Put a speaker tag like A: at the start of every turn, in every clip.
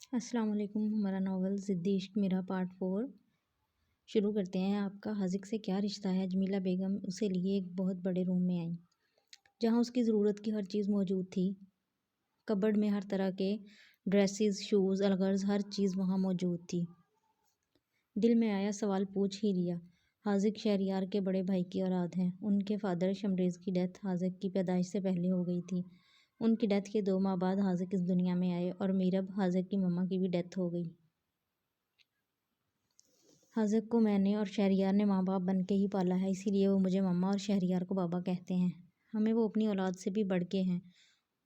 A: السلام علیکم۔ ہمارا ناول ضدی عشق میرا پارٹ 4 شروع کرتے ہیں۔ آپ کا حاذق سے کیا رشتہ ہے؟ جمیلہ بیگم اسے لیے ایک بہت بڑے روم میں آئیں جہاں اس کی ضرورت کی ہر چیز موجود تھی۔ کبرڈ میں ہر طرح کے ڈریسز، شوز، الغرض ہر چیز وہاں موجود تھی۔ دل میں آیا، سوال پوچھ ہی لیا۔ حاذق شہریار کے بڑے بھائی کی اولاد ہیں۔ ان کے فادر شمریز کی ڈیتھ حاذق کی پیدائش سے پہلے ہو گئی تھی۔ ان کی ڈیتھ کے 2 ماہ بعد حاذق اس دنیا میں آئے اور میرب حاذق کی مما کی بھی ڈیتھ ہو گئی۔ حاذق کو میں نے اور شہریار نے ماں باپ بن کے ہی پالا ہے، اسی لیے وہ مجھے مما اور شہریار کو بابا کہتے ہیں۔ ہمیں وہ اپنی اولاد سے بھی بڑھ کے ہیں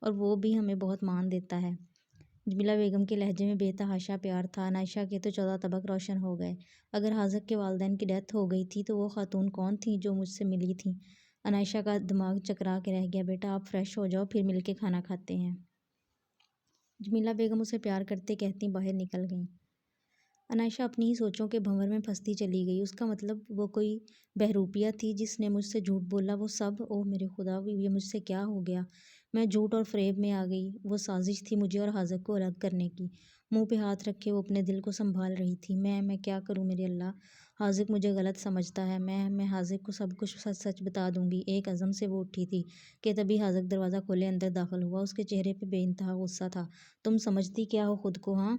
A: اور وہ بھی ہمیں بہت مان دیتا ہے۔ جمیلہ بیگم کے لہجے میں بے تحاشا پیار تھا۔ عائشہ کے تو 14 طبق روشن ہو گئے۔ اگر حاذق کے والدین کی ڈیتھ ہو گئی تھی تو وہ خاتون کون تھیں جو مجھ سے ملی تھیں؟ عائشہ کا دماغ چکرا کے رہ گیا۔ بیٹا آپ فریش ہو جاؤ، پھر مل کے کھانا کھاتے ہیں۔ جمیلہ بیگم اسے پیار کرتے کہتی باہر نکل گئیں۔ عائشہ اپنی ہی سوچوں کے بھنور میں پھنستی چلی گئی۔ اس کا مطلب وہ کوئی بہروپیہ تھی جس نے مجھ سے جھوٹ بولا؟ وہ سب اوہ میرے خدا، یہ مجھ سے کیا ہو گیا؟ میں جھوٹ اور فریب میں آ گئی۔ وہ سازش تھی مجھے اور حاذق کو الگ کرنے کی۔ منہ پہ ہاتھ رکھے وہ اپنے دل کو سنبھال رہی تھی۔ میں کیا کروں میرے اللہ؟ حاذق مجھے غلط سمجھتا ہے۔ میں حاذق کو سب کچھ سچ سچ بتا دوں گی۔ ایک عزم سے وہ اٹھی تھی کہ تبھی حاذق دروازہ کھولے اندر داخل ہوا۔ اس کے چہرے پہ بے انتہا غصہ تھا۔ تم سمجھتی کیا ہو خود کو؟ ہاں؟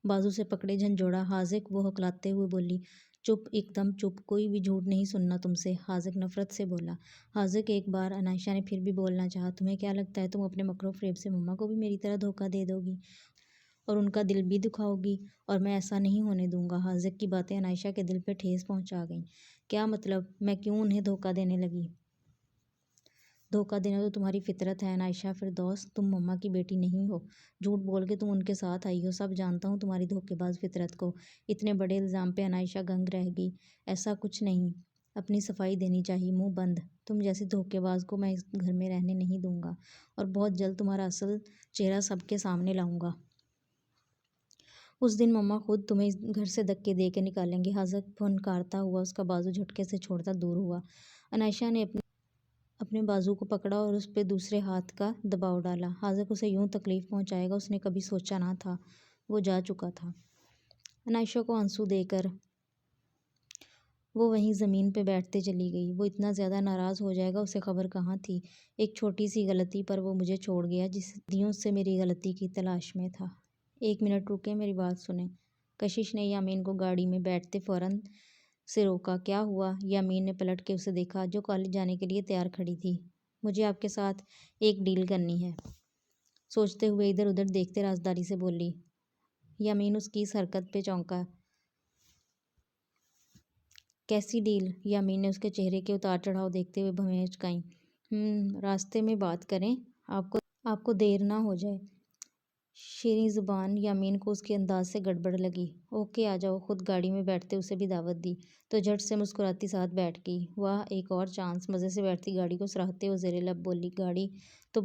A: بازو سے پکڑے جھنجھوڑا۔ حاذق، وہ ہکلاتے ہوئے بولی۔ چپ، ایک دم چپ، کوئی بھی جھوٹ نہیں سننا تم سے، حاذق نفرت سے بولا۔ حاذق ایک بار عائشہ نے پھر بھی بولنا چاہا۔ تمہیں کیا لگتا ہے تم اپنے مکر و فریب سے مما کو بھی میری طرح دھوکہ دے دو گی اور ان کا دل بھی دکھاؤ گی؟ اور میں ایسا نہیں ہونے دوں گا۔ حاذق کی باتیں عائشہ کے دل پہ ٹھیس پہنچا گئیں۔ کیا مطلب؟ میں کیوں انہیں دھوکہ دینے لگی؟ دھوکہ دینا تو تمہاری فطرت ہے عائشہ فردوس، تم مما کی بیٹی نہیں ہو۔ جھوٹ بول کے تم ان کے ساتھ آئی ہو۔ سب جانتا ہوں تمہاری دھوکے باز فطرت کو۔ اتنے بڑے الزام پہ عائشہ دنگ رہ گئی۔ ایسا کچھ نہیں، اپنی صفائی دینی چاہیے۔ منہ بند، تم جیسی دھوکے باز کو میں اس گھر میں رہنے نہیں دوں گا اور بہت جلد تمہارا اصل چہرہ سب کے سامنے لاؤں گا۔ اس دن مما خود تمہیں اس گھر سے دھکے دے کے نکالیں گے۔ حاذق پھنکارتا ہوا اس کا بازو جھٹکے سے چھوڑتا دور ہوا۔ عائشہ نے اپنے بازو کو پکڑا اور اس پہ دوسرے ہاتھ کا دباؤ ڈالا۔ حاذق اسے یوں تکلیف پہنچائے گا اس نے کبھی سوچا نہ تھا۔ وہ جا چکا تھا۔ عائشہ کو آنسو دے کر وہ وہیں زمین پہ بیٹھتے چلی گئی۔ وہ اتنا زیادہ ناراض ہو جائے گا اسے خبر کہاں تھی۔ ایک چھوٹی سی غلطی پر وہ مجھے چھوڑ گیا جس صدیوں سے میری غلطی کی تلاش میں تھا۔ 1 منٹ رکیں، میری بات سنیں۔ کشش نے یامین کو گاڑی میں بیٹھتے فوراً سے روکا۔ کیا ہوا؟ یامین نے پلٹ کے اسے دیکھا جو کالج جانے کے لیے تیار کھڑی تھی۔ مجھے آپ کے ساتھ ایک ڈیل کرنی ہے، سوچتے ہوئے ادھر ادھر دیکھتے رازداری سے بولی۔ یامین اس کی اس حرکت پہ چونکا۔ کیسی ڈیل؟ یامین نے اس کے چہرے کے اتار چڑھاؤ دیکھتے ہوئے بھویں اچکائیں۔ راستے میں بات کریں، آپ کو دیر نہ ہو جائے۔ شیریں زبان یامین کو اس کے انداز سے گڑبڑ لگی۔ اوکے آ جاؤ۔ خود گاڑی میں بیٹھتے اسے بھی دعوت دی تو جھٹ سے مسکراتی ساتھ بیٹھ گئی۔ واہ، ایک اور چانس۔ مزے سے بیٹھتی گاڑی کو سراہتے ہوئے زیر لب بولی۔ گاڑی تو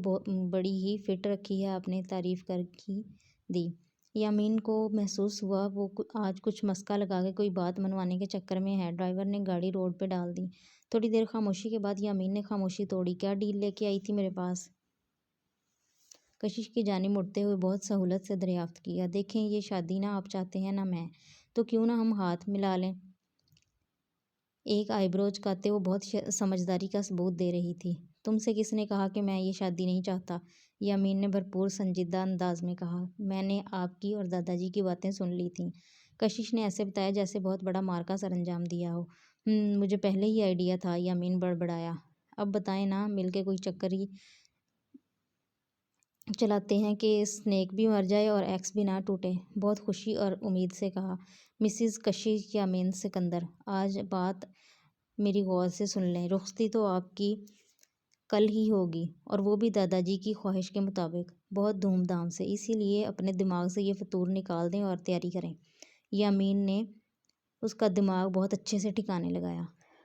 A: بڑی ہی فٹ رکھی ہے آپ نے، تعریف کر ہی دی۔ یامین کو محسوس ہوا وہ آج کچھ مسکا لگا کے کوئی بات منوانے کے چکر میں ہے۔ ڈرائیور نے گاڑی روڈ پہ ڈال دی۔ تھوڑی دیر خاموشی کے بعد یامین نے خاموشی توڑی۔ کیا ڈیل لے کے آئی تھی میرے پاس؟ کشش کی جانب مڑتے ہوئے بہت سہولت سے دریافت کیا۔ دیکھیں، یہ شادی نہ آپ چاہتے ہیں نہ میں، تو کیوں نہ ہم ہاتھ ملا لیں؟ ایک آئی برو اچکاتے وہ بہت سمجھداری کا ثبوت دے رہی تھی۔ تم سے کس نے کہا کہ میں یہ شادی نہیں چاہتا؟ یامین نے بھرپور سنجیدہ انداز میں کہا۔ میں نے آپ کی اور دادا جی کی باتیں سن لی تھیں۔ کشش نے ایسے بتایا جیسے بہت بڑا مار کا سر انجام دیا ہو۔ مجھے پہلے ہی آئیڈیا تھا، یامین بڑبڑایا۔ اب بتائیں نا، مل کے کوئی چکر ہی چلاتے ہیں کہ اسنیک بھی مر جائے اور ایکس بھی نہ ٹوٹے۔ بہت خوشی اور امید سے کہا۔ مسز کشش یامین سکندر، آج بات میری غور سے سن لیں۔ رخصتی تو آپ کی کل ہی ہوگی اور وہ بھی دادا جی کی خواہش کے مطابق، بہت دھوم دھام سے، اسی لیے اپنے دماغ سے یہ فطور نکال دیں اور تیاری کریں۔ یامین نے اس کا دماغ بہت اچھے سے ٹھکانے لگایا۔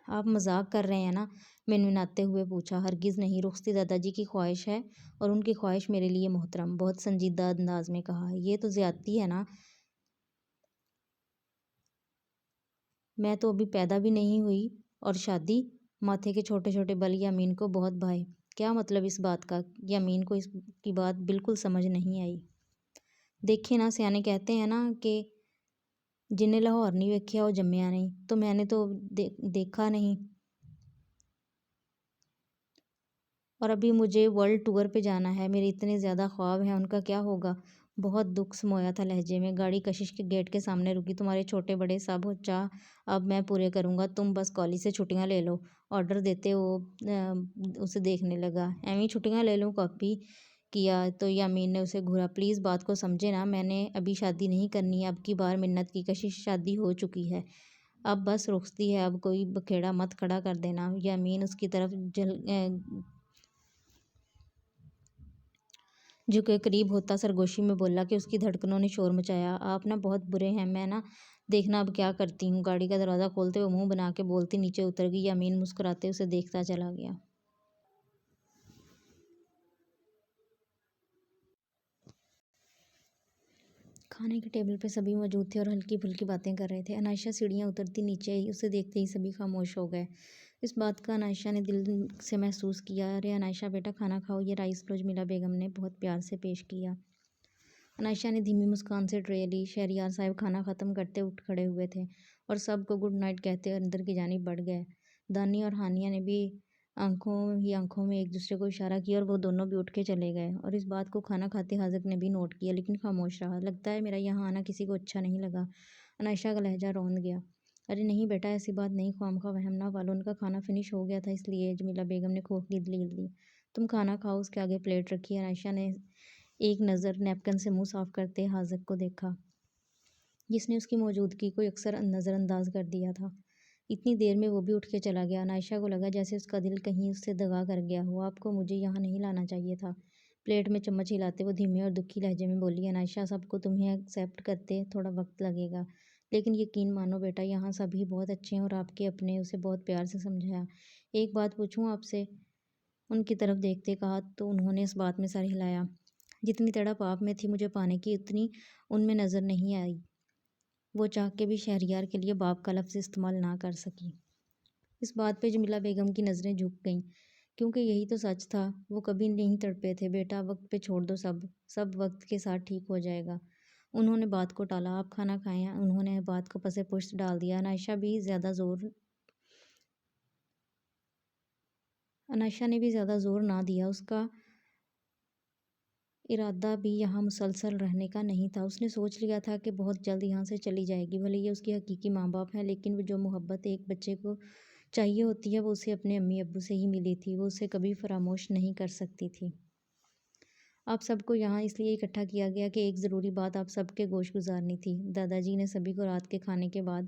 A: آپ مذاق کر رہے ہیں نا؟ منمناتے ہوئے پوچھا۔ ہرگز نہیں، رخصتی دادا جی کی خواہش ہے اور ان کی خواہش میرے لیے محترم، بہت سنجیدہ انداز میں کہا۔ یہ تو زیادتی ہے نا، میں تو ابھی پیدا بھی نہیں ہوئی اور شادی؟ ماتھے کے چھوٹے چھوٹے بل یامین کو بہت بھائے۔ کیا مطلب اس بات کا؟ یامین کو اس کی بات بالکل سمجھ نہیں آئی۔ دیکھے نا، سیانے کہتے ہیں نا کہ جنہیں لاہور نہیں ویکھیا وہ جمیا نہیں، تو میں نے تو دیکھا نہیں، اور ابھی مجھے ورلڈ ٹور پہ جانا ہے، میرے اتنے زیادہ خواب ہیں، ان کا کیا ہوگا؟ بہت دکھ سمویا تھا لہجے میں۔ گاڑی کشش کے گیٹ کے سامنے رکی۔ تمہارے چھوٹے بڑے سب چاہ اب میں پورے کروں گا، تم بس کالج سے چھٹیاں لے لو، آرڈر دیتے وہ اسے دیکھنے لگا۔ ایویں چھٹیاں لے لوں، کاپی کیا تو یامین نے اسے گھورا۔ پلیز بات کو سمجھے نا، میں نے ابھی شادی نہیں کرنی ہے، اب کی بار منت کی، کشش شادی ہو چکی ہے، اب بس رخصتی ہے، اب کوئی بکھیڑا مت کھڑا کر دینا۔ یامین اس کی طرف جھکے قریب ہوتا سرگوشی میں بولا کہ اس کی دھڑکنوں نے شور مچایا۔ آپ نا بہت برے ہیں، میں نا دیکھنا اب کیا کرتی ہوں۔ گاڑی کا دروازہ کھولتے ہوئے منہ بنا کے بولتی نیچے اتر گئی۔ یامین مسکراتے اسے دیکھتا چلا گیا۔ کھانے کے ٹیبل پہ سبھی موجود تھے اور ہلکی پھلکی باتیں کر رہے تھے۔ عنائشہ سیڑھیاں اترتی نیچے آئی، اسے دیکھتے ہی سبھی خاموش ہو گئے۔ اس بات کا عنائشہ نے دل سے محسوس کیا۔ ارے عنائشہ بیٹا کھانا کھاؤ، یہ رائس لو، جمیلہ بیگم نے بہت پیار سے پیش کیا۔ عنائشہ نے دھیمی مسکان سے ٹرے لی۔ شہریار صاحب کھانا ختم کرتے اٹھ کھڑے ہوئے تھے اور سب کو گڈ نائٹ کہتے اندر کی جانب بڑھ گئے۔ دانی اور ہانیہ نے بھی آنکھوں میں ایک دوسرے کو اشارہ کیا اور وہ دونوں بھی اٹھ کے چلے گئے، اور اس بات کو کھانا کھاتے حاذق نے بھی نوٹ کیا، لیکن خاموش رہا۔ لگتا ہے میرا یہاں آنا کسی کو اچھا نہیں لگا۔ عنائشہ کا لہجہ روند گیا۔ ارے نہیں بیٹا، ایسی بات نہیں، خواہ وہم نہ پالو، ان کا کھانا فنش ہو گیا تھا اس لیے۔ جمیلہ بیگم نے کھوکھلی دلیل دی۔ تم کھانا کھاؤ، اس کے آگے پلیٹ رکھی۔ عنائشہ نے ایک نظر نیپکن سے منہ صاف کرتے حاذق کو دیکھا، جس نے اس کی موجودگی کو اکثر نظر انداز کر دیا تھا۔ اتنی دیر میں وہ بھی اٹھ کے چلا گیا۔ عنائشہ کو لگا جیسے اس کا دل کہیں اس سے دغا کر گیا ہو۔ آپ کو مجھے یہاں نہیں لانا چاہیے تھا۔ پلیٹ میں چمچ ہلاتے وہ دھیمے اور دکھی لہجے میں بولی۔ عنائشہ سب کو تمہیں ایکسیپٹ کرتے تھوڑا وقت لگے گا، لیکن یقین مانو بیٹا، یہاں سبھی بہت اچھے ہیں اور آپ کے اپنے۔ اسے بہت پیار سے سمجھایا۔ ایک بات پوچھوں آپ سے؟ ان کی طرف دیکھتے کہا تو انہوں نے اس بات میں سر ہلایا۔ جتنی تڑپ آپ میں تھی مجھے پانے کی، اتنی ان میں نظر نہیں آئی۔ وہ چاہ کے بھی شہریار کے لیے باپ کا لفظ استعمال نہ کر سکی۔ اس بات پہ جمیلہ بیگم کی نظریں جھک گئیں، کیونکہ یہی تو سچ تھا، وہ کبھی نہیں تڑپے تھے۔ بیٹا وقت پہ چھوڑ دو، سب وقت کے ساتھ ٹھیک ہو جائے گا۔ انہوں نے بات کو ٹالا۔ آپ کھانا کھائیں۔ انہوں نے بات کو پسِ پشت ڈال دیا۔ عنائشہ نے بھی زیادہ زور نہ دیا۔ اس کا ارادہ بھی یہاں مسلسل رہنے کا نہیں تھا۔ اس نے سوچ لیا تھا کہ بہت جلد یہاں سے چلی جائے گی۔ بھلے یہ اس کے حقیقی ماں باپ ہیں، لیکن وہ جو محبت ایک بچے کو چاہیے ہوتی ہے وہ اسے اپنے امی ابو سے ہی ملی تھی، وہ اسے کبھی فراموش نہیں کر سکتی تھی۔ آپ سب کو یہاں اس لیے اکٹھا کیا گیا کہ ایک ضروری بات آپ سب کے گوش گزارنی تھی۔ دادا جی نے سبھی کو رات کے کھانے کے بعد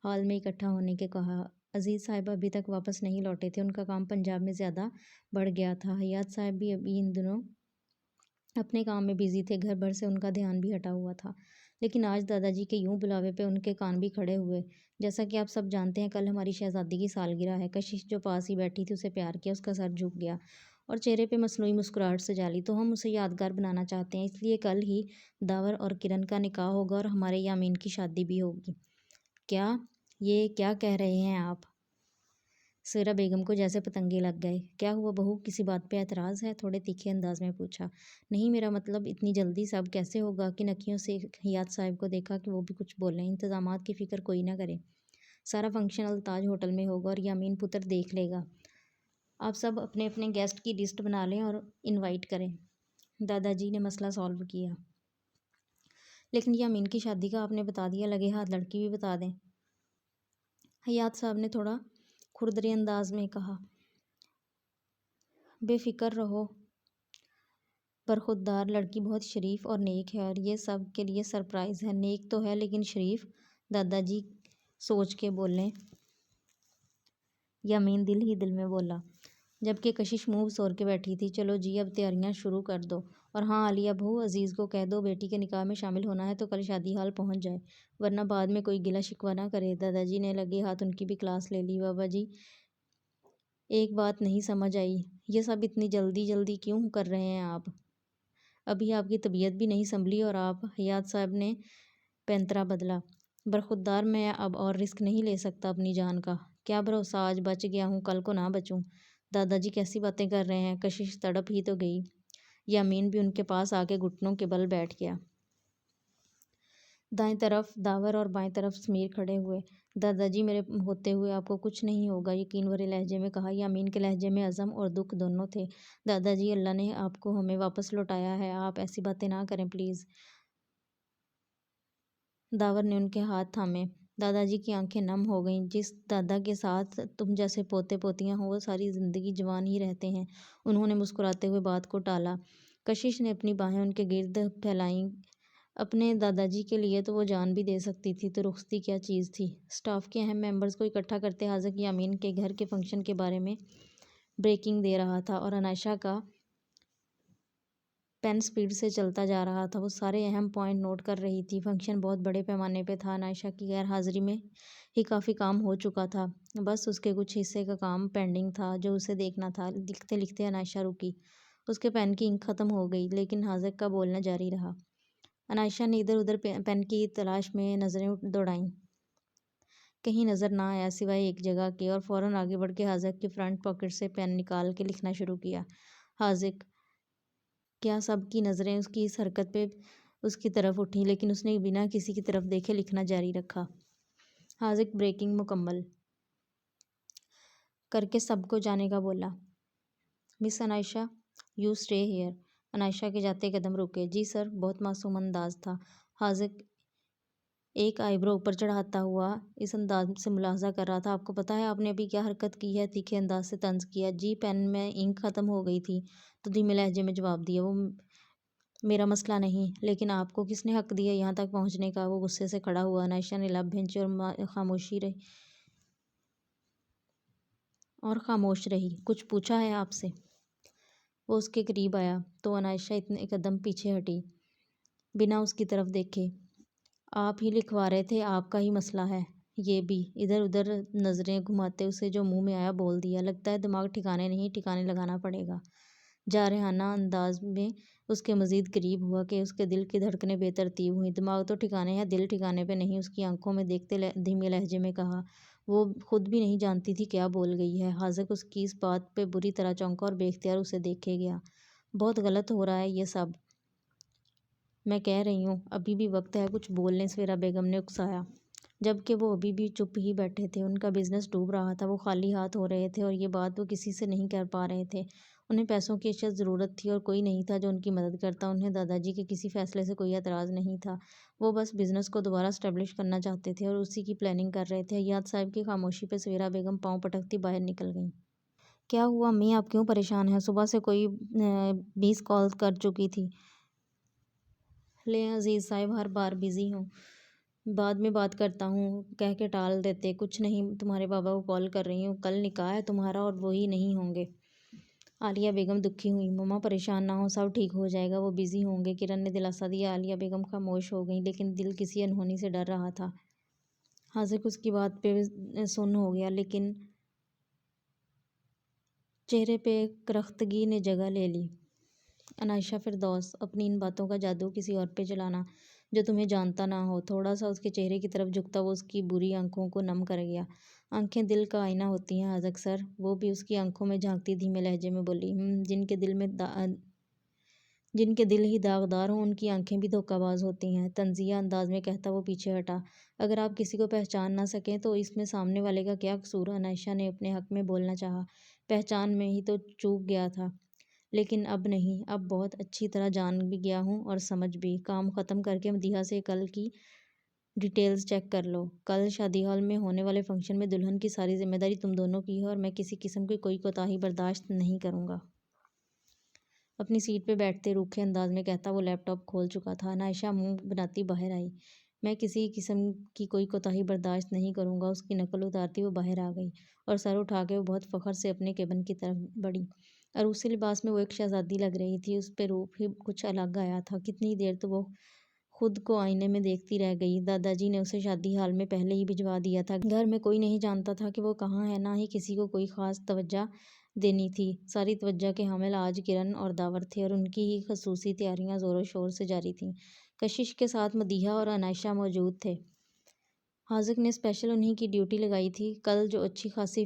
A: ہال میں اکٹھا ہونے کے کہا۔ عزیز صاحب ابھی تک واپس نہیں لوٹے تھے، ان کا کام پنجاب میں زیادہ بڑھ گیا تھا۔ حیات صاحب بھی ابھی ان دنوں اپنے کام میں بزی تھے، گھر بھر سے ان کا دھیان بھی ہٹا ہوا تھا، لیکن آج دادا جی کے یوں بلاوے پہ ان کے کان بھی کھڑے ہوئے۔ جیسا کہ آپ سب جانتے ہیں کل ہماری شہزادی کی سالگرہ ہے۔ کشش جو پاس ہی بیٹھی تھی اسے پیار کیا، اس کا سر جھک گیا اور چہرے پہ مصنوعی مسکراہٹ سجا لی۔ تو ہم اسے یادگار بنانا چاہتے ہیں، اس لیے کل ہی داور اور کرن کا نکاح ہوگا اور ہمارے یامین کی شادی بھی ہوگی۔ کیا یہ کیا کہہ رہے ہیں آپ؟ سویرا بیگم کو جیسے پتنگے لگ گئے۔ کیا ہوا بہو، کسی بات پہ اعتراض ہے؟ تھوڑے تیکھے انداز میں پوچھا۔ نہیں، میرا مطلب اتنی جلدی سب کیسے ہوگا؟ کن اکھیوں سے حیات صاحب کو دیکھا کہ وہ بھی کچھ بولیں۔ انتظامات کی فکر کوئی نہ کرے، سارا فنکشن التاج ہوٹل میں ہوگا اور یامین پتر دیکھ لے گا۔ آپ سب اپنے اپنے گیسٹ کی لسٹ بنا لیں اور انوائٹ کریں۔ دادا جی نے مسئلہ سالو کیا۔ لیکن یامین کی شادی کا آپ نے بتا دیا، لگے ہاتھ لڑکی بھی بتا دیں۔ حیات صاحب نے تھوڑا کھردرے انداز میں کہا۔ بے فکر رہو، برخوردار لڑکی بہت شریف اور نیک ہے، اور یہ سب کے لیے سرپرائز ہے۔ نیک تو ہے لیکن شریف، دادا جی سوچ کے بولیں۔ یامین دل ہی دل میں بولا، جبکہ کشش منہ بسور کے بیٹھی تھی۔ چلو جی اب تیاریاں شروع کر دو، اور ہاں عالیہ بہو، عزیز کو کہہ دو بیٹی کے نکاح میں شامل ہونا ہے تو کل شادی ہال پہنچ جائے، ورنہ بعد میں کوئی گلہ شکوہ نہ کرے۔ دادا جی نے لگے ہاتھ ان کی بھی کلاس لے لی۔ بابا جی ایک بات نہیں سمجھ آئی، یہ سب اتنی جلدی کیوں کر رہے ہیں آپ؟ ابھی آپ کی طبیعت بھی نہیں سنبھلی اور آپ۔ حیات صاحب نے پینترا بدلا۔ برخوردار، میں اب اور رسک نہیں لے سکتا اپنی جان کا۔ کیا بھروسہ آج بچ گیا ہوں کل کو نہ بچوں؟ دادا جی کیسی باتیں کر رہے ہیں؟ کشش تڑپ ہی تو گئی۔ یامین بھی ان کے پاس آ کے گھٹنوں کے بل بیٹھ گیا۔ دائیں طرف داور اور بائیں طرف سمیر کھڑے ہوئے۔ دادا جی میرے ہوتے ہوئے آپ کو کچھ نہیں ہوگا، یقین بھرے لہجے میں کہا۔ یامین کے لہجے میں عزم اور دکھ دونوں تھے۔ دادا جی اللہ نے آپ کو ہمیں واپس لوٹایا ہے، آپ ایسی باتیں نہ کریں پلیز۔ داور نے ان کے ہاتھ تھامے۔ دادا جی کی آنکھیں نم ہو گئیں۔ جس دادا کے ساتھ تم جیسے پوتے پوتیاں ہوں وہ ساری زندگی جوان ہی رہتے ہیں۔ انہوں نے مسکراتے ہوئے بات کو ٹالا۔ کشش نے اپنی باہیں ان کے گرد پھیلائیں۔ اپنے دادا جی کے لیے تو وہ جان بھی دے سکتی تھی، تو رخصتی کیا چیز تھی۔ اسٹاف کے اہم ممبرز کو اکٹھا کرتے حاذق یامین کے گھر کے فنکشن کے بارے میں بریکنگ دے رہا تھا اور عائشہ کا پین سپیڈ سے چلتا جا رہا تھا۔ وہ سارے اہم پوائنٹ نوٹ کر رہی تھی۔ فنکشن بہت بڑے پیمانے پہ تھا۔ عائشہ کی غیر حاضری میں ہی کافی کام ہو چکا تھا، بس اس کے کچھ حصے کا کام پینڈنگ تھا جو اسے دیکھنا تھا۔ لکھتے لکھتے عائشہ رکی۔ اس کے پین کی انک ختم ہو گئی، لیکن حاذق کا بولنا جاری رہا۔ عائشہ نے ادھر ادھر پین کی تلاش میں نظریں دوڑائیں، کہیں نظر نہ آیا سوائے ایک جگہ کے، اور فوراً آگے بڑھ کے حاذق کی فرنٹ پاکٹ سے پین نکال کے لکھنا شروع کیا۔ حاذق کیا سب کی نظریں اس کی اس حرکت پہ اس کی طرف اٹھیں، لیکن اس نے بنا کسی کی طرف دیکھے لکھنا جاری رکھا۔ حاذق بریکنگ مکمل کر کے سب کو جانے کا بولا۔ مس عائشہ یو اسٹے ہیئر۔ عائشہ کے جاتے قدم رکے۔ جی سر۔ بہت معصوم انداز تھا۔ حاذق ایک آئی برو اوپر چڑھاتا ہوا اس انداز سے ملاحظہ کر رہا تھا۔ آپ کو پتہ ہے آپ نے ابھی کیا حرکت کی ہے؟ تیکھے انداز سے طنز کیا۔ جی پین میں انک ختم ہو گئی تھی، تو دھیمے لہجے میں جواب دیا۔ وہ میرا مسئلہ نہیں، لیکن آپ کو کس نے حق دیا یہاں تک پہنچنے کا؟ وہ غصے سے کھڑا ہوا۔ عائشہ نے لب بھینچے اور خاموش رہی۔ کچھ پوچھا ہے آپ سے؟ وہ اس کے قریب آیا تو عائشہ اتنے قدم پیچھے ہٹی، بنا اس کی طرف دیکھے۔ آپ ہی لکھوا رہے تھے، آپ کا ہی مسئلہ ہے یہ بھی۔ ادھر ادھر نظریں گھماتے اسے جو منہ میں آیا بول دیا۔ لگتا ہے دماغ ٹھکانے نہیں، ٹھکانے لگانا پڑے گا۔ جارحانہ انداز میں اس کے مزید قریب ہوا کہ اس کے دل کی دھڑکنیں بے ترتیب ہوئیں۔ دماغ تو ٹھکانے ہے، دل ٹھکانے پہ نہیں، اس کی آنکھوں میں دیکھتے دھیمے لہجے میں کہا۔ وہ خود بھی نہیں جانتی تھی کیا بول گئی ہے۔ حاذق اس کی اس بات پہ بری طرح چونکا اور بے اختیار اسے دیکھے گیا۔ بہت غلط ہو رہا ہے یہ سب، میں کہہ رہی ہوں ابھی بھی وقت ہے کچھ بول لیں، سویرا بیگم نے اکسایا، جبکہ وہ ابھی بھی چپ ہی بیٹھے تھے۔ ان کا بزنس ڈوب رہا تھا، وہ خالی ہاتھ ہو رہے تھے، اور یہ بات وہ کسی سے نہیں کر پا رہے تھے۔ انہیں پیسوں کی اشد ضرورت تھی اور کوئی نہیں تھا جو ان کی مدد کرتا۔ انہیں دادا جی کے کسی فیصلے سے کوئی اعتراض نہیں تھا، وہ بس بزنس کو دوبارہ اسٹیبلش کرنا چاہتے تھے اور اسی کی پلاننگ کر رہے تھے۔ حیات صاحب کی خاموشی پہ سویرا بیگم پاؤں پٹکتی باہر نکل گئیں۔ کیا ہوا امی، آپ کیوں پریشان ہیں؟ صبح سے کوئی 20 کال کر چکی تھی۔ لیں عزیز صاحب، ہر بار بزی ہوں، بعد میں بات کرتا ہوں کہہ کے ٹال دیتے۔ کچھ نہیں، تمہارے بابا کو کال کر رہی ہوں، کل نکاح ہے تمہارا اور وہی نہیں ہوں گے۔ عالیہ بیگم دکھی ہوئیں۔ مما پریشان نہ ہو، سب ٹھیک ہو جائے گا، وہ بزی ہوں گے، کرن نے دلاسا دیا۔ عالیہ بیگم خاموش ہو گئیں، لیکن دل کسی انہونی سے ڈر رہا تھا۔ حاذق اس کی بات پہ سن ہو گیا، لیکن چہرے پہ کرختگی نے جگہ لے لی۔ عائشہ فردوس، اپنی ان باتوں کا جادو کسی اور پہ چلانا جو تمہیں جانتا نہ ہو۔ تھوڑا سا اس کے چہرے کی طرف جھکتا وہ اس کی بری آنکھوں کو نم کر گیا۔ آنکھیں دل کا آئینہ ہوتی ہیں حاذق سر۔ وہ بھی اس کی آنکھوں میں جھانکتی دھیمے لہجے میں بولی۔ جن کے دل ہی داغدار ہوں ان کی آنکھیں بھی دھوکہ باز ہوتی ہیں، طنزیہ انداز میں کہتا وہ پیچھے ہٹا۔ اگر آپ کسی کو پہچان نہ سکیں تو اس میں سامنے والے کا کیا قصور؟ عائشہ نے اپنے حق میں بولنا چاہا۔ پہچان میں ہی تو چوک گیا تھا، لیکن اب نہیں، اب بہت اچھی طرح جان بھی گیا ہوں اور سمجھ بھی۔ کام ختم کر کے مدیحہ سے کل کی ڈیٹیلز چیک کر لو۔ کل شادی ہال میں ہونے والے فنکشن میں دلہن کی ساری ذمہ داری تم دونوں کی ہے اور میں کسی قسم کی کوئی کوتاہی برداشت نہیں کروں گا۔ اپنی سیٹ پہ بیٹھتے روکھے انداز میں کہتا وہ لیپ ٹاپ کھول چکا تھا۔ عائشہ منہ بناتی باہر آئی۔ میں کسی قسم کی کوئی کوتاہی برداشت نہیں کروں گا، اس کی نقل اتارتی وہ باہر آ گئی اور سر اٹھا کے وہ بہت فخر سے اپنے کیبن کی طرف بڑھی۔ عروسی لباس میں وہ ایک شہزادی لگ رہی تھی، اس پہ روپ ہی کچھ الگ آیا تھا۔ کتنی دیر تو وہ خود کو آئینے میں دیکھتی رہ گئی۔ دادا جی نے اسے شادی ہال میں پہلے ہی بھجوا دیا تھا۔ گھر میں کوئی نہیں جانتا تھا کہ وہ کہاں ہے، نہ ہی کسی کو کوئی خاص توجہ دینی تھی۔ ساری توجہ کے حامل آج کرن اور داور تھے اور ان کی ہی خصوصی تیاریاں زور و شور سے جاری تھیں۔ کشش کے ساتھ مدیحہ اور عائشہ موجود تھے۔ حاذق نے اسپیشل انہی کی ڈیوٹی لگائی تھی، کل جو اچھی خاصی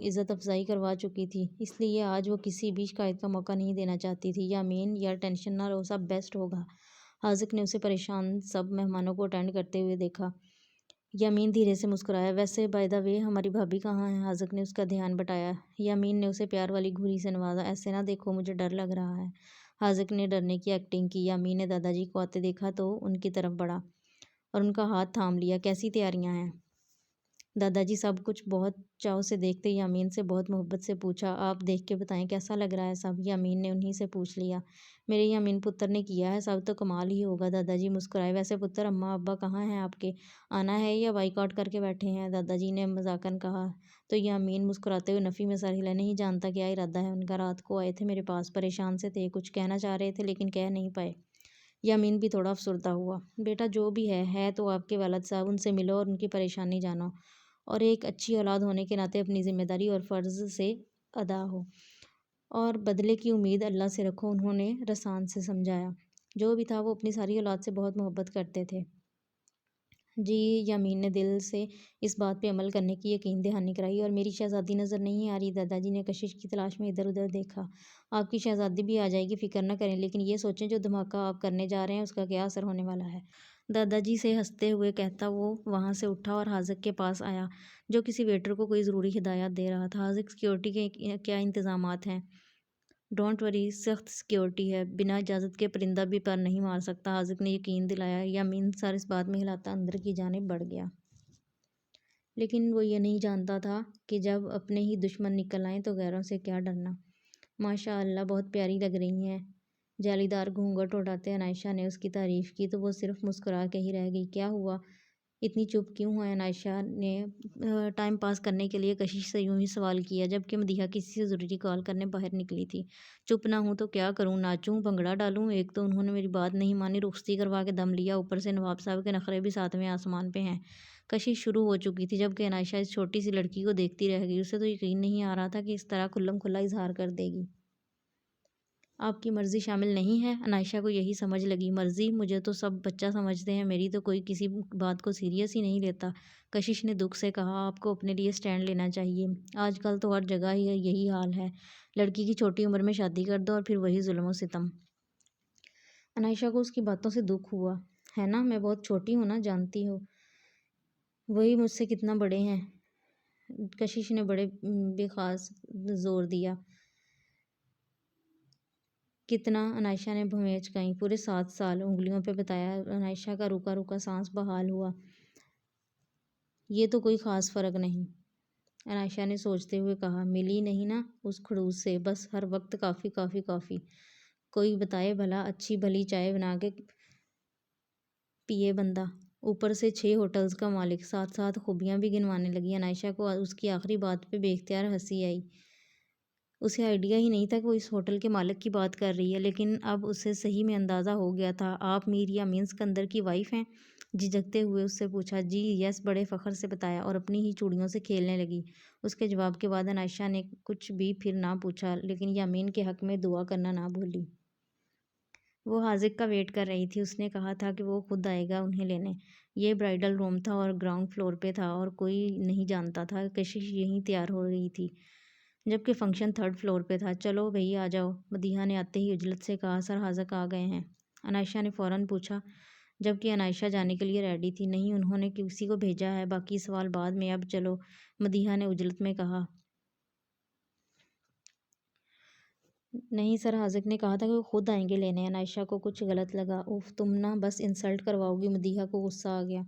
A: عزت افزائی کروا چکی تھی، اس لیے آج وہ کسی بھی شکایت کا موقع نہیں دینا چاہتی تھی۔ یامین، یار ٹینشن نہ لو، سب بیسٹ ہوگا۔ حاذق نے اسے پریشان سب مہمانوں کو اٹینڈ کرتے ہوئے دیکھا۔ یامین دھیرے سے مسکرایا۔ ویسے بائی دا وے ہماری بھابھی کہاں ہے؟ حاذق نے اس کا دھیان بٹایا۔ یامین نے اسے پیار والی گھوری سے نوازا۔ ایسے نہ دیکھو، مجھے ڈر لگ رہا ہے۔ حاذق نے ڈرنے کی ایکٹنگ کی۔ یامین نے دادا جی کو آتے دیکھا تو ان کی طرف بڑھا اور ان کا ہاتھ تھام لیا۔ کیسی تیاریاں ہیں؟ دادا جی سب کچھ بہت چاؤ سے دیکھتے یامین سے بہت محبت سے پوچھا۔ آپ دیکھ کے بتائیں کیسا لگ رہا ہے سب؟ یامین نے انہیں سے پوچھ لیا۔ میرے یامین پتر نے کیا ہے سب تو کمال ہی ہوگا۔ دادا جی مسکرائے۔ ویسے پتر اماں ابا کہاں ہیں آپ کے؟ آنا ہے یا بائیک آؤٹ کر کے بیٹھے ہیں؟ دادا جی نے مذاقن کہا تو یامین مسکراتے ہوئے نفی میں سر ہلا۔ نہیں جانتا کیا ارادہ ہے ان کا۔ رات کو آئے تھے میرے پاس، پریشان سے تھے، کچھ کہنا چاہ رہے تھے لیکن کہہ نہیں پائے۔ یامین بھی تھوڑا افسردہ ہوا۔ بیٹا جو بھی ہے تو آپ کے والد صاحب، ان سے ملو اور ان کی پریشانی جانو اور ایک اچھی اولاد ہونے کے ناطے اپنی ذمہ داری اور فرض سے ادا ہو اور بدلے کی امید اللہ سے رکھو، انہوں نے رسان سے سمجھایا۔ جو بھی تھا وہ اپنی ساری اولاد سے بہت محبت کرتے تھے۔ جی، یامین نے دل سے اس بات پہ عمل کرنے کی یقین دہانی کرائی۔ اور میری شہزادی نظر نہیں آ رہی؟ دادا جی نے کشش کی تلاش میں ادھر ادھر دیکھا۔ آپ کی شہزادی بھی آ جائے گی، فکر نہ کریں، لیکن یہ سوچیں جو دھماکہ آپ کرنے جا رہے ہیں اس کا کیا اثر ہونے والا ہے۔ دادا جی سے ہنستے ہوئے کہتا وہ وہاں سے اٹھا اور حاذق کے پاس آیا جو کسی ویٹر کو کوئی ضروری ہدایات دے رہا تھا۔ حاذق سیکیورٹی کے کیا انتظامات ہیں؟ ڈونٹ وری، سخت سیکیورٹی ہے، بنا اجازت کے پرندہ بھی پر نہیں مار سکتا، حاذق نے یقین دلایا۔ یامین سر اس بات میں ہلاتا اندر کی جانب بڑھ گیا۔ لیکن وہ یہ نہیں جانتا تھا کہ جب اپنے ہی دشمن نکل آئیں تو غیروں سے کیا ڈرنا۔ ماشاء اللہ بہت پیاری لگ رہی ہیں۔ جالی دار گھونگھٹ اٹھاتے عنائشہ نے اس کی تعریف کی تو وہ صرف مسکرا کے ہی رہ گئی۔ کیا ہوا؟ اتنی چپ کیوں ہے؟ عنائشہ نے ٹائم پاس کرنے کے لیے کشش سے یوں ہی سوال کیا جبکہ مدیحہ کسی سے ضروری کال کرنے باہر نکلی تھی۔ چپ نہ ہوں تو کیا کروں؟ ناچوں؟ بھنگڑا ڈالوں؟ ایک تو انہوں نے میری بات نہیں مانی، رخصتی کروا کے دم لیا، اوپر سے نواب صاحب کے نخرے بھی ساتویں آسمان پہ ہیں۔ کشش شروع ہو چکی تھی جبکہ عنائشہ اس چھوٹی سی لڑکی کو دیکھتی رہ گئی۔ اسے تو یقین نہیں آ رہا تھا کہ اس طرح کھلم کھلا اظہار کر دے گی۔ آپ کی مرضی شامل نہیں ہے؟ عنائشہ کو یہی سمجھ لگی۔ مرضی؟ مجھے تو سب بچہ سمجھتے ہیں، میری تو کوئی کسی بات کو سیریس ہی نہیں لیتا۔ کشش نے دکھ سے کہا آپ کو اپنے لیے سٹینڈ لینا چاہیے، آج کل تو ہر جگہ ہی یہی حال ہے، لڑکی کی چھوٹی عمر میں شادی کر دو اور پھر وہی ظلم و ستم۔ عنائشہ کو اس کی باتوں سے دکھ ہوا۔ ہے نا، میں بہت چھوٹی ہوں نا، جانتی ہو وہی مجھ سے کتنا بڑے ہیں۔ کشش نے بڑے بے خاص زور دیا۔ کتنا؟ عنائشہ نے بھویں چکائی۔ پورے 7 سال، انگلیوں پہ بتایا۔ عنائشہ کا رکا رکا سانس بحال ہوا۔ یہ تو کوئی خاص فرق نہیں، عنائشہ نے سوچتے ہوئے کہا۔ ملی نہیں نا اس خڑوس سے، بس ہر وقت کافی کافی کافی۔ کوئی بتائے بھلا، اچھی بھلی چائے بنا کے پیے بندہ، اوپر سے 6 ہوٹلز کا مالک، ساتھ ساتھ خوبیاں بھی گنوانے لگی۔ عنائشہ کو اس کی آخری بات پہ بے اختیار ہنسی آئی۔ اسے آئیڈیا ہی نہیں تھا کہ وہ اس ہوٹل کے مالک کی بات کر رہی ہے، لیکن اب اسے صحیح میں اندازہ ہو گیا تھا۔ آپ میر یامین سکندر کی وائف ہیں؟ جھجکتے ہوئے اس سے پوچھا۔ جی یس، بڑے فخر سے بتایا اور اپنی ہی چوڑیوں سے کھیلنے لگی۔ اس کے جواب کے بعد عنائشہ نے کچھ بھی پھر نہ پوچھا، لیکن یامین کے حق میں دعا کرنا نہ بھولی۔ وہ حاذق کا ویٹ کر رہی تھی، اس نے کہا تھا کہ وہ خود آئے گا انہیں لینے۔ یہ برائڈل روم تھا اور گراؤنڈ فلور پہ تھا اور کوئی نہیں جانتا تھا۔ کشش یہیں تیار ہو رہی تھی جبکہ فنکشن 3rd فلور پہ تھا۔ چلو بھئی آ جاؤ، مدیحہ نے آتے ہی عجلت سے کہا۔ سر حاذق آ گئے ہیں؟ عنائشہ نے فوراً پوچھا جبکہ عنائشہ جانے کے لیے ریڈی تھی۔ نہیں، انہوں نے کسی کو بھیجا ہے، باقی سوال بعد میں، اب چلو، مدیحہ نے عجلت میں کہا۔ نہیں سر، حاذق نے کہا تھا کہ وہ خود آئیں گے لینے۔ عنائشہ کو کچھ غلط لگا۔ اوف، تم نا بس انسلٹ کرواؤ گی۔ مدیحہ کو غصہ آ گیا۔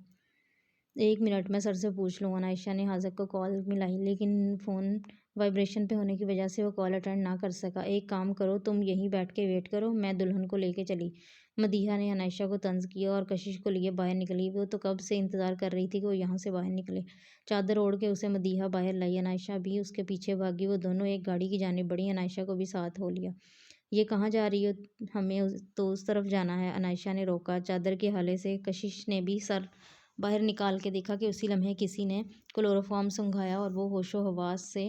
A: 1 منٹ میں سر سے پوچھ لوں۔ عنائشہ نے حاذق کو کال ملائی لیکن فون وائبریشن پہ ہونے کی وجہ سے وہ کال اٹینڈ نہ کر سکا۔ ایک کام کرو، تم یہیں بیٹھ کے ویٹ کرو، میں دلہن کو لے کے چلی۔ مدیحہ نے عنائشہ کو طنز کیا اور کشش کو لیے باہر نکلی۔ وہ تو کب سے انتظار کر رہی تھی کہ وہ یہاں سے باہر نکلے۔ چادر اوڑھ کے اسے مدیحہ باہر لائی، عنائشہ بھی اس کے پیچھے بھاگی۔ وہ دونوں ایک گاڑی کی جانب بڑھی، عنائشہ کو بھی ساتھ ہو لیا۔ یہ کہاں جا رہی ہو؟ ہمیں تو اس طرف جانا ہے، عنائشہ نے روکا چادر کے ہالے سے۔ کشش نے بھی سر باہر نکال کے دیکھا کہ اسی لمحے کسی نے کلوروفارم سونگھایا اور وہ ہوش و حواس سے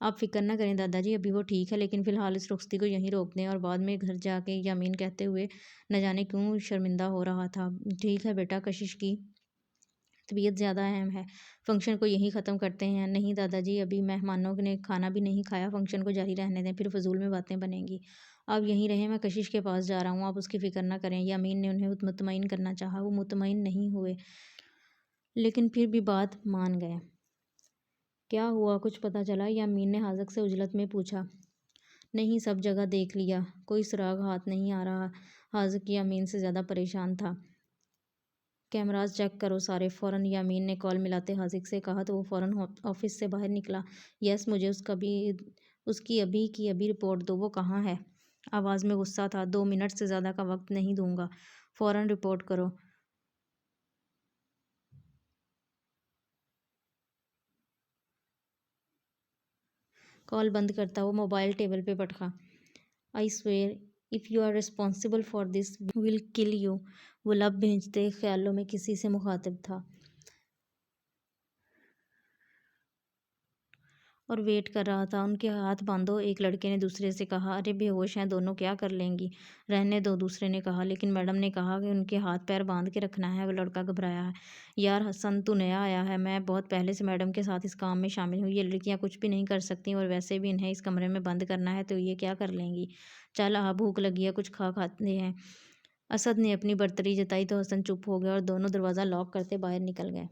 A: آپ فکر نہ کریں دادا جی، ابھی وہ ٹھیک ہے، لیکن فی الحال اس رخصتی کو یہیں روک دیں۔ اور بعد میں گھر جا کے یامین کہتے ہوئے نہ جانے کیوں شرمندہ ہو رہا تھا، ٹھیک ہے بیٹا، کشش کی طبیعت زیادہ اہم ہے، فنکشن کو یہیں ختم کرتے ہیں۔ نہیں دادا جی، ابھی مہمانوں نے کھانا بھی نہیں کھایا، فنکشن کو جاری رہنے دیں، پھر فضول میں باتیں بنیں گی۔ آپ یہیں رہیں، میں کشش کے پاس جا رہا ہوں، آپ اس کی فکر نہ کریں۔ یامین نے انہیں مطمئن کرنا چاہا، وہ مطمئن نہیں ہوئے، لیکن پھر بھی بات مان گئے۔ کیا ہوا، کچھ پتہ چلا؟ یامین نے حاذق سے عجلت میں پوچھا۔ نہیں، سب جگہ دیکھ لیا، کوئی سراغ ہاتھ نہیں آ رہا۔ حاذق یامین سے زیادہ پریشان تھا۔ کیمراز چیک کرو سارے، فوراً یامین نے کال ملاتے حاذق سے کہا تو وہ فوراً آفس سے باہر نکلا۔ یس، مجھے اس کی ابھی کی ابھی رپورٹ دو، وہ کہاں ہے؟ آواز میں غصہ تھا۔ 2 منٹ سے زیادہ کا وقت نہیں دوں گا، فوراً رپورٹ کرو۔ کال بند کرتا وہ موبائل ٹیبل پہ پٹکا۔ I swear if you are responsible for this we will kill you. وہ لب بھینچتے خیالوں میں کسی سے مخاطب تھا اور ویٹ کر رہا تھا۔ ان کے ہاتھ باندھو، ایک لڑکے نے دوسرے سے کہا۔ ارے بے ہوش ہیں دونوں، کیا کر لیں گی؟ رہنے دو، دوسرے نے کہا۔ لیکن میڈم نے کہا کہ ان کے ہاتھ پیر باندھ کے رکھنا ہے۔ وہ لڑکا گھبرایا ہے۔ یار حسن، تو نیا آیا ہے، میں بہت پہلے سے میڈم کے ساتھ اس کام میں شامل ہوں۔ یہ لڑکیاں کچھ بھی نہیں کر سکتیں، اور ویسے بھی انہیں اس کمرے میں بند کرنا ہے تو یہ کیا کر لیں گی؟ چل آ، بھوک لگی ہے، کچھ کھاتے ہیں۔ اسد نے اپنی برتری جتائی تو حسن چپ ہو گیا اور دونوں دروازہ لاک کرتے باہر نکل گئے،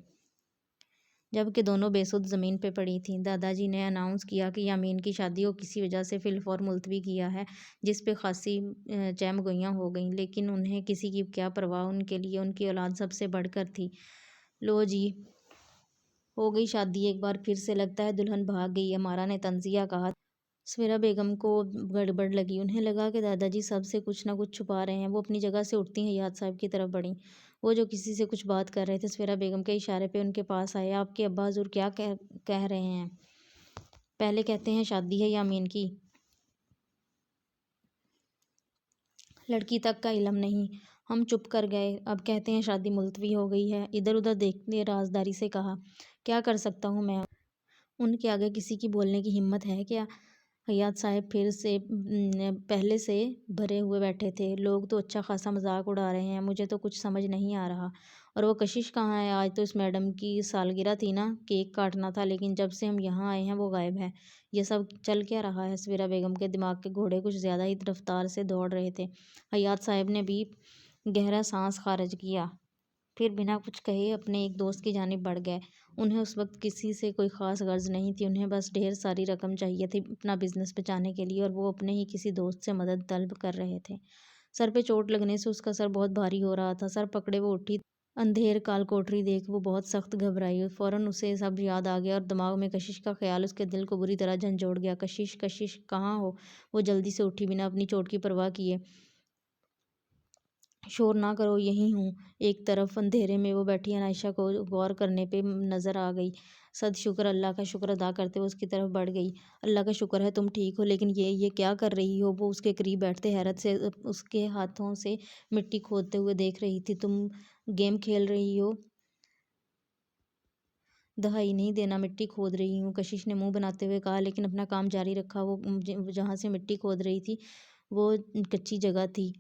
A: جبکہ دونوں بے سدھ زمین پہ پڑی تھیں۔ دادا جی نے اناؤنس کیا کہ یامین کی شادی کو کسی وجہ سے فی الفور ملتوی کیا ہے، جس پہ خاصی چہم گوئیاں ہو گئیں، لیکن انہیں کسی کی کیا پرواہ، ان کے لیے ان کی اولاد سب سے بڑھ کر تھی۔ لو جی، ہو گئی شادی ایک بار پھر سے، لگتا ہے دلہن بھاگ گئی، امارا نے تنزیہ کہا۔ سمیرا بیگم کو گڑبڑ لگی، انہیں لگا کہ دادا جی سب سے کچھ نہ کچھ چھپا رہے ہیں۔ وہ اپنی جگہ سے اٹھتی حیات صاحب کی طرف بڑھیں، وہ جو کسی سے کچھ بات کر رہے تھے۔ سمیرا بیگم کے اشارے پہ ان کے پاس آئے۔ آپ کے ابا حضور کیا کہہ رہے ہیں؟ پہلے کہتے ہیں شادی ہے یامین کی، لڑکی تک کا علم نہیں، ہم چپ کر گئے، اب کہتے ہیں شادی ملتوی ہو گئی ہے۔ ادھر ادھر دیکھتے رازداری سے کہا۔ کیا کر سکتا ہوں میں، ان کے آگے کسی کی بولنے کی ہمت ہے کیا؟ حیات صاحب پھر سے پہلے سے بھرے ہوئے بیٹھے تھے۔ لوگ تو اچھا خاصا مذاق اڑا رہے ہیں، مجھے تو کچھ سمجھ نہیں آ رہا۔ اور وہ کشش کہاں ہے؟ آج تو اس میڈم کی سالگرہ تھی نا، کیک کاٹنا تھا، لیکن جب سے ہم یہاں آئے ہیں وہ غائب ہے۔ یہ سب چل کیا رہا ہے؟ سمیرا بیگم کے دماغ کے گھوڑے کچھ زیادہ ہی رفتار سے دوڑ رہے تھے۔ حیات صاحب نے بھی گہرا سانس خارج کیا، پھر بنا کچھ کہے اپنے ایک دوست کی جانب بڑھ گئے۔ انہیں اس وقت کسی سے کوئی خاص غرض نہیں تھی، انہیں بس ڈھیر ساری رقم چاہیے تھی اپنا بزنس بچانے کے لیے، اور وہ اپنے ہی کسی دوست سے مدد طلب کر رہے تھے۔ سر پہ چوٹ لگنے سے اس کا سر بہت بھاری ہو رہا تھا، سر پکڑے وہ اٹھی، اندھیر کال کوٹری دیکھ وہ بہت سخت گھبرائی۔ فوراً اسے سب یاد آ گیا اور دماغ میں کشش کا خیال اس کے دل کو بری طرح جھنجھوڑ گیا۔ کشش، کشش کہاں ہو؟ وہ جلدی سے اٹھی، بنا اپنی چوٹ کی پرواہ کیے۔ شور نہ کرو، یہیں ہوں۔ ایک طرف اندھیرے میں وہ بیٹھی عنائشہ کو غور کرنے پہ نظر آ گئی۔ صد شکر، اللہ کا شکر ادا کرتے وہ اس کی طرف بڑھ گئی۔ اللہ کا شکر ہے تم ٹھیک ہو، لیکن یہ کیا کر رہی ہو؟ وہ اس کے قریب بیٹھتے حیرت سے اس کے ہاتھوں سے مٹی کھودتے ہوئے دیکھ رہی تھی۔ تم گیم کھیل رہی ہو؟ دہائی نہیں دینا، مٹی کھود رہی ہوں، کشش نے منہ بناتے ہوئے کہا، لیکن اپنا کام جاری رکھا۔ وہ جہاں سے مٹی کھود رہی تھی وہ کچی جگہ تھی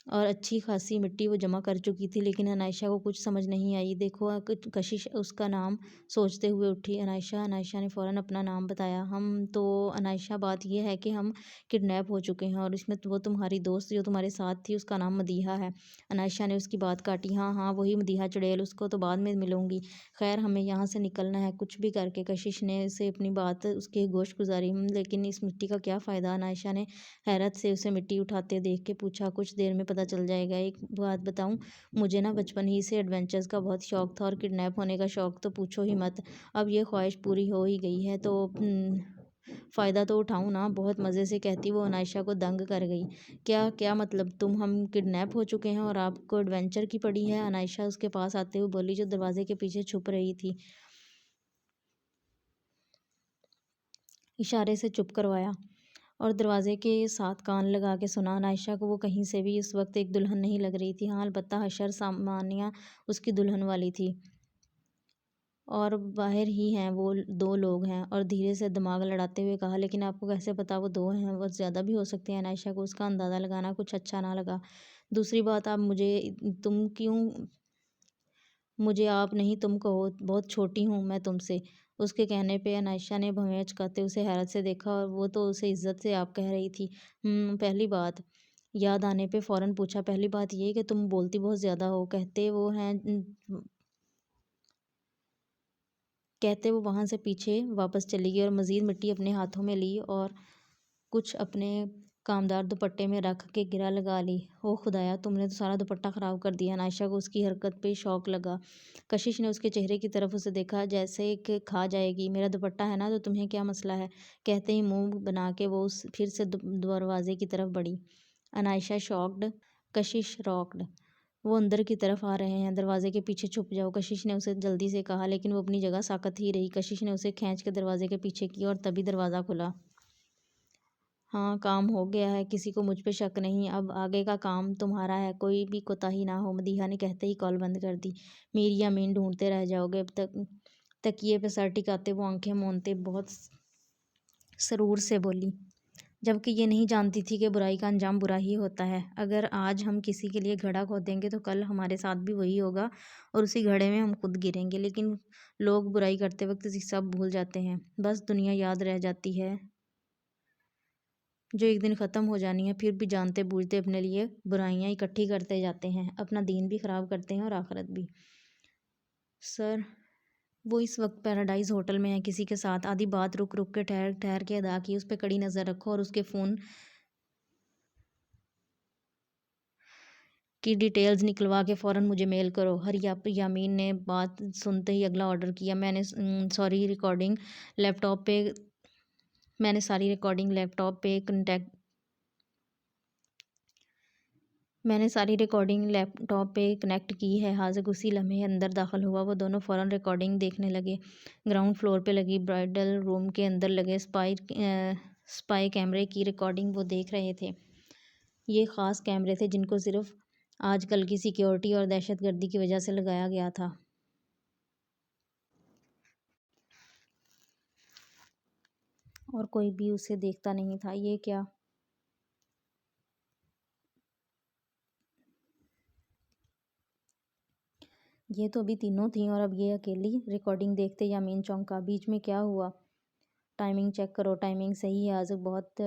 A: اور اچھی خاصی مٹی وہ جمع کر چکی تھی، لیکن عنائشہ کو کچھ سمجھ نہیں آئی۔ دیکھو، کشش اس کا نام سوچتے ہوئے اٹھی۔ عنائشہ، عنائشہ نے فوراً اپنا نام بتایا۔ ہم تو عنائشہ، بات یہ ہے کہ ہم کڈنیپ ہو چکے ہیں، اور اس میں وہ تمہاری دوست جو تمہارے ساتھ تھی اس کا نام مدیحہ ہے۔ عنائشہ نے اس کی بات کاٹی۔ ہاں ہاں، وہی مدیحہ چڑیل، اس کو تو بعد میں ملوں گی، خیر ہمیں یہاں سے نکلنا ہے کچھ بھی کر کے۔ کشش نے اسے اپنی بات اس کے گوش گزاری۔ لیکن اس مٹی کا کیا فائدہ؟ عنائشہ نے حیرت سے اسے مٹی اٹھاتے دیکھ کے پوچھا۔ کچھ دیر میں پتہ چل جائے گا۔ ایک بات بتاؤں، مجھے نا بچپن ہی سے ایڈونچرز کا بہت شوق تھا، اور کڈنیپ ہونے کا شوق تو پوچھو ہی مت۔ اب یہ خواہش پوری ہو ہی گئی ہے تو فائدہ تو اٹھاؤں نا، بہت مزے سے کہتی وہ عنائشہ کو دنگ کر گئی۔ کیا مطلب؟ ہم کڈنیپ ہو چکے ہیں اور آپ کو ایڈونچر کی پڑی ہے؟ عنائشہ اس کے پاس آتے ہوئے بولی، جو دروازے کے پیچھے چھپ رہی تھی۔ اشارے سے چپ کروایا اور دروازے کے ساتھ کان لگا کے سنا۔ عنائشہ کو وہ کہیں سے بھی اس وقت ایک دلہن نہیں لگ رہی تھی، ہاں البتہ حشر سامانیہ اس کی دلہن والی تھی۔ اور باہر ہی ہیں وہ 2 لوگ ہیں، اور دھیرے سے دماغ لڑاتے ہوئے کہا، لیکن آپ کو کیسے پتا وہ 2 ہیں؟ وہ زیادہ بھی ہو سکتے ہیں۔ عائشہ کو اس کا اندازہ لگانا کچھ اچھا نہ لگا۔ دوسری بات، آپ تم کیوں مجھے آپ نہیں تم کہو، بہت چھوٹی ہوں میں تم سے۔ اس کے کہنے پہ عائشہ نے بھویں چکاتے اسے حیرت سے دیکھا، اور وہ تو اسے عزت سے آپ کہہ رہی تھی۔ پہلی بات یاد آنے پہ فوراً پوچھا، پہلی بات یہ کہ تم بولتی بہت زیادہ ہو۔ کہتے وہ وہاں سے پیچھے واپس چلی گئی اور مزید مٹی اپنے ہاتھوں میں لی اور کچھ اپنے کامدار دوپٹے میں رکھ کے گرہ لگا لی۔ او خدایا، تم نے تو سارا دوپٹہ خراب کر دیا۔ عائشہ کو اس کی حرکت پہ شوق لگا۔ کشش نے اس کے چہرے کی طرف اسے دیکھا جیسے کہ کھا جائے گی۔ میرا دوپٹہ ہے نا، تو تمہیں کیا مسئلہ ہے؟ کہتے ہی منہ بنا کے وہ پھر سے دروازے کی طرف بڑھی۔ عائشہ شاکڈ، کشش راکڈ۔ وہ اندر کی طرف آ رہے ہیں، دروازے کے پیچھے چھپ جاؤ، کشش نے اسے جلدی سے کہا، لیکن وہ اپنی جگہ ساکت ہی رہی۔ کشش نے اسے کھینچ کے دروازے کے پیچھے کیا اور تبھی دروازہ کھلا۔ ہاں، کام ہو گیا ہے، کسی کو مجھ پہ شک نہیں۔ اب آگے کا کام تمہارا ہے، کوئی بھی کوتاہی نہ ہو۔ مدیحہ نے کہتے ہی کال بند کر دی۔ میری یامین ڈھونڈتے رہ جاؤ گے۔ تکیے پہ سر ٹکاتے وہ آنکھیں مونتے بہت سرور سے بولی، جبکہ یہ نہیں جانتی تھی کہ برائی کا انجام برا ہی ہوتا ہے۔ اگر آج ہم کسی کے لیے گھڑا کھودیں گے تو کل ہمارے ساتھ بھی وہی ہوگا اور اسی گھڑے میں ہم خود گریں گے۔ لیکن لوگ برائی کرتے وقت سب بھول جاتے ہیں، بس دنیا یاد رہ جاتی ہے جو ایک دن ختم ہو جانی ہے۔ پھر بھی جانتے بوجھتے اپنے لیے برائیاں اکٹھی کرتے جاتے ہیں، اپنا دین بھی خراب کرتے ہیں اور آخرت بھی۔ سر، وہ اس وقت پیراڈائز ہوٹل میں ہے، کسی کے ساتھ۔ آدھی بات رک رک کے ٹھہر ٹھہر کے ادا کی۔ اس پہ کڑی نظر رکھو اور اس کے فون کی ڈیٹیلز نکلوا کے فوراً مجھے میل کرو۔ یامین نے بات سنتے ہی اگلا آرڈر کیا، میں نے ساری ریکارڈنگ لیپ ٹاپ پہ کنیکٹ کی ہے۔ حاذق اسی لمحے اندر داخل ہوا۔ وہ دونوں فوراً ریکارڈنگ دیکھنے لگے۔ گراؤنڈ فلور پہ لگی برائڈل روم کے اندر لگے اسپائی کیمرے کی ریکارڈنگ وہ دیکھ رہے تھے۔ یہ خاص کیمرے تھے جن کو صرف آج کل کی سیکیورٹی اور دہشت گردی کی وجہ سے لگایا گیا تھا۔ اور کوئی بھی اسے دیکھتا نہیں تھا۔ یہ کیا یہ تو ابھی تینوں تھیں اور اب یہ اکیلی؟ ریکارڈنگ دیکھتے یامین چونکا۔ بیچ میں کیا ہوا؟ ٹائمنگ چیک کرو۔ ٹائمنگ صحیح ہے۔ حاذق بہت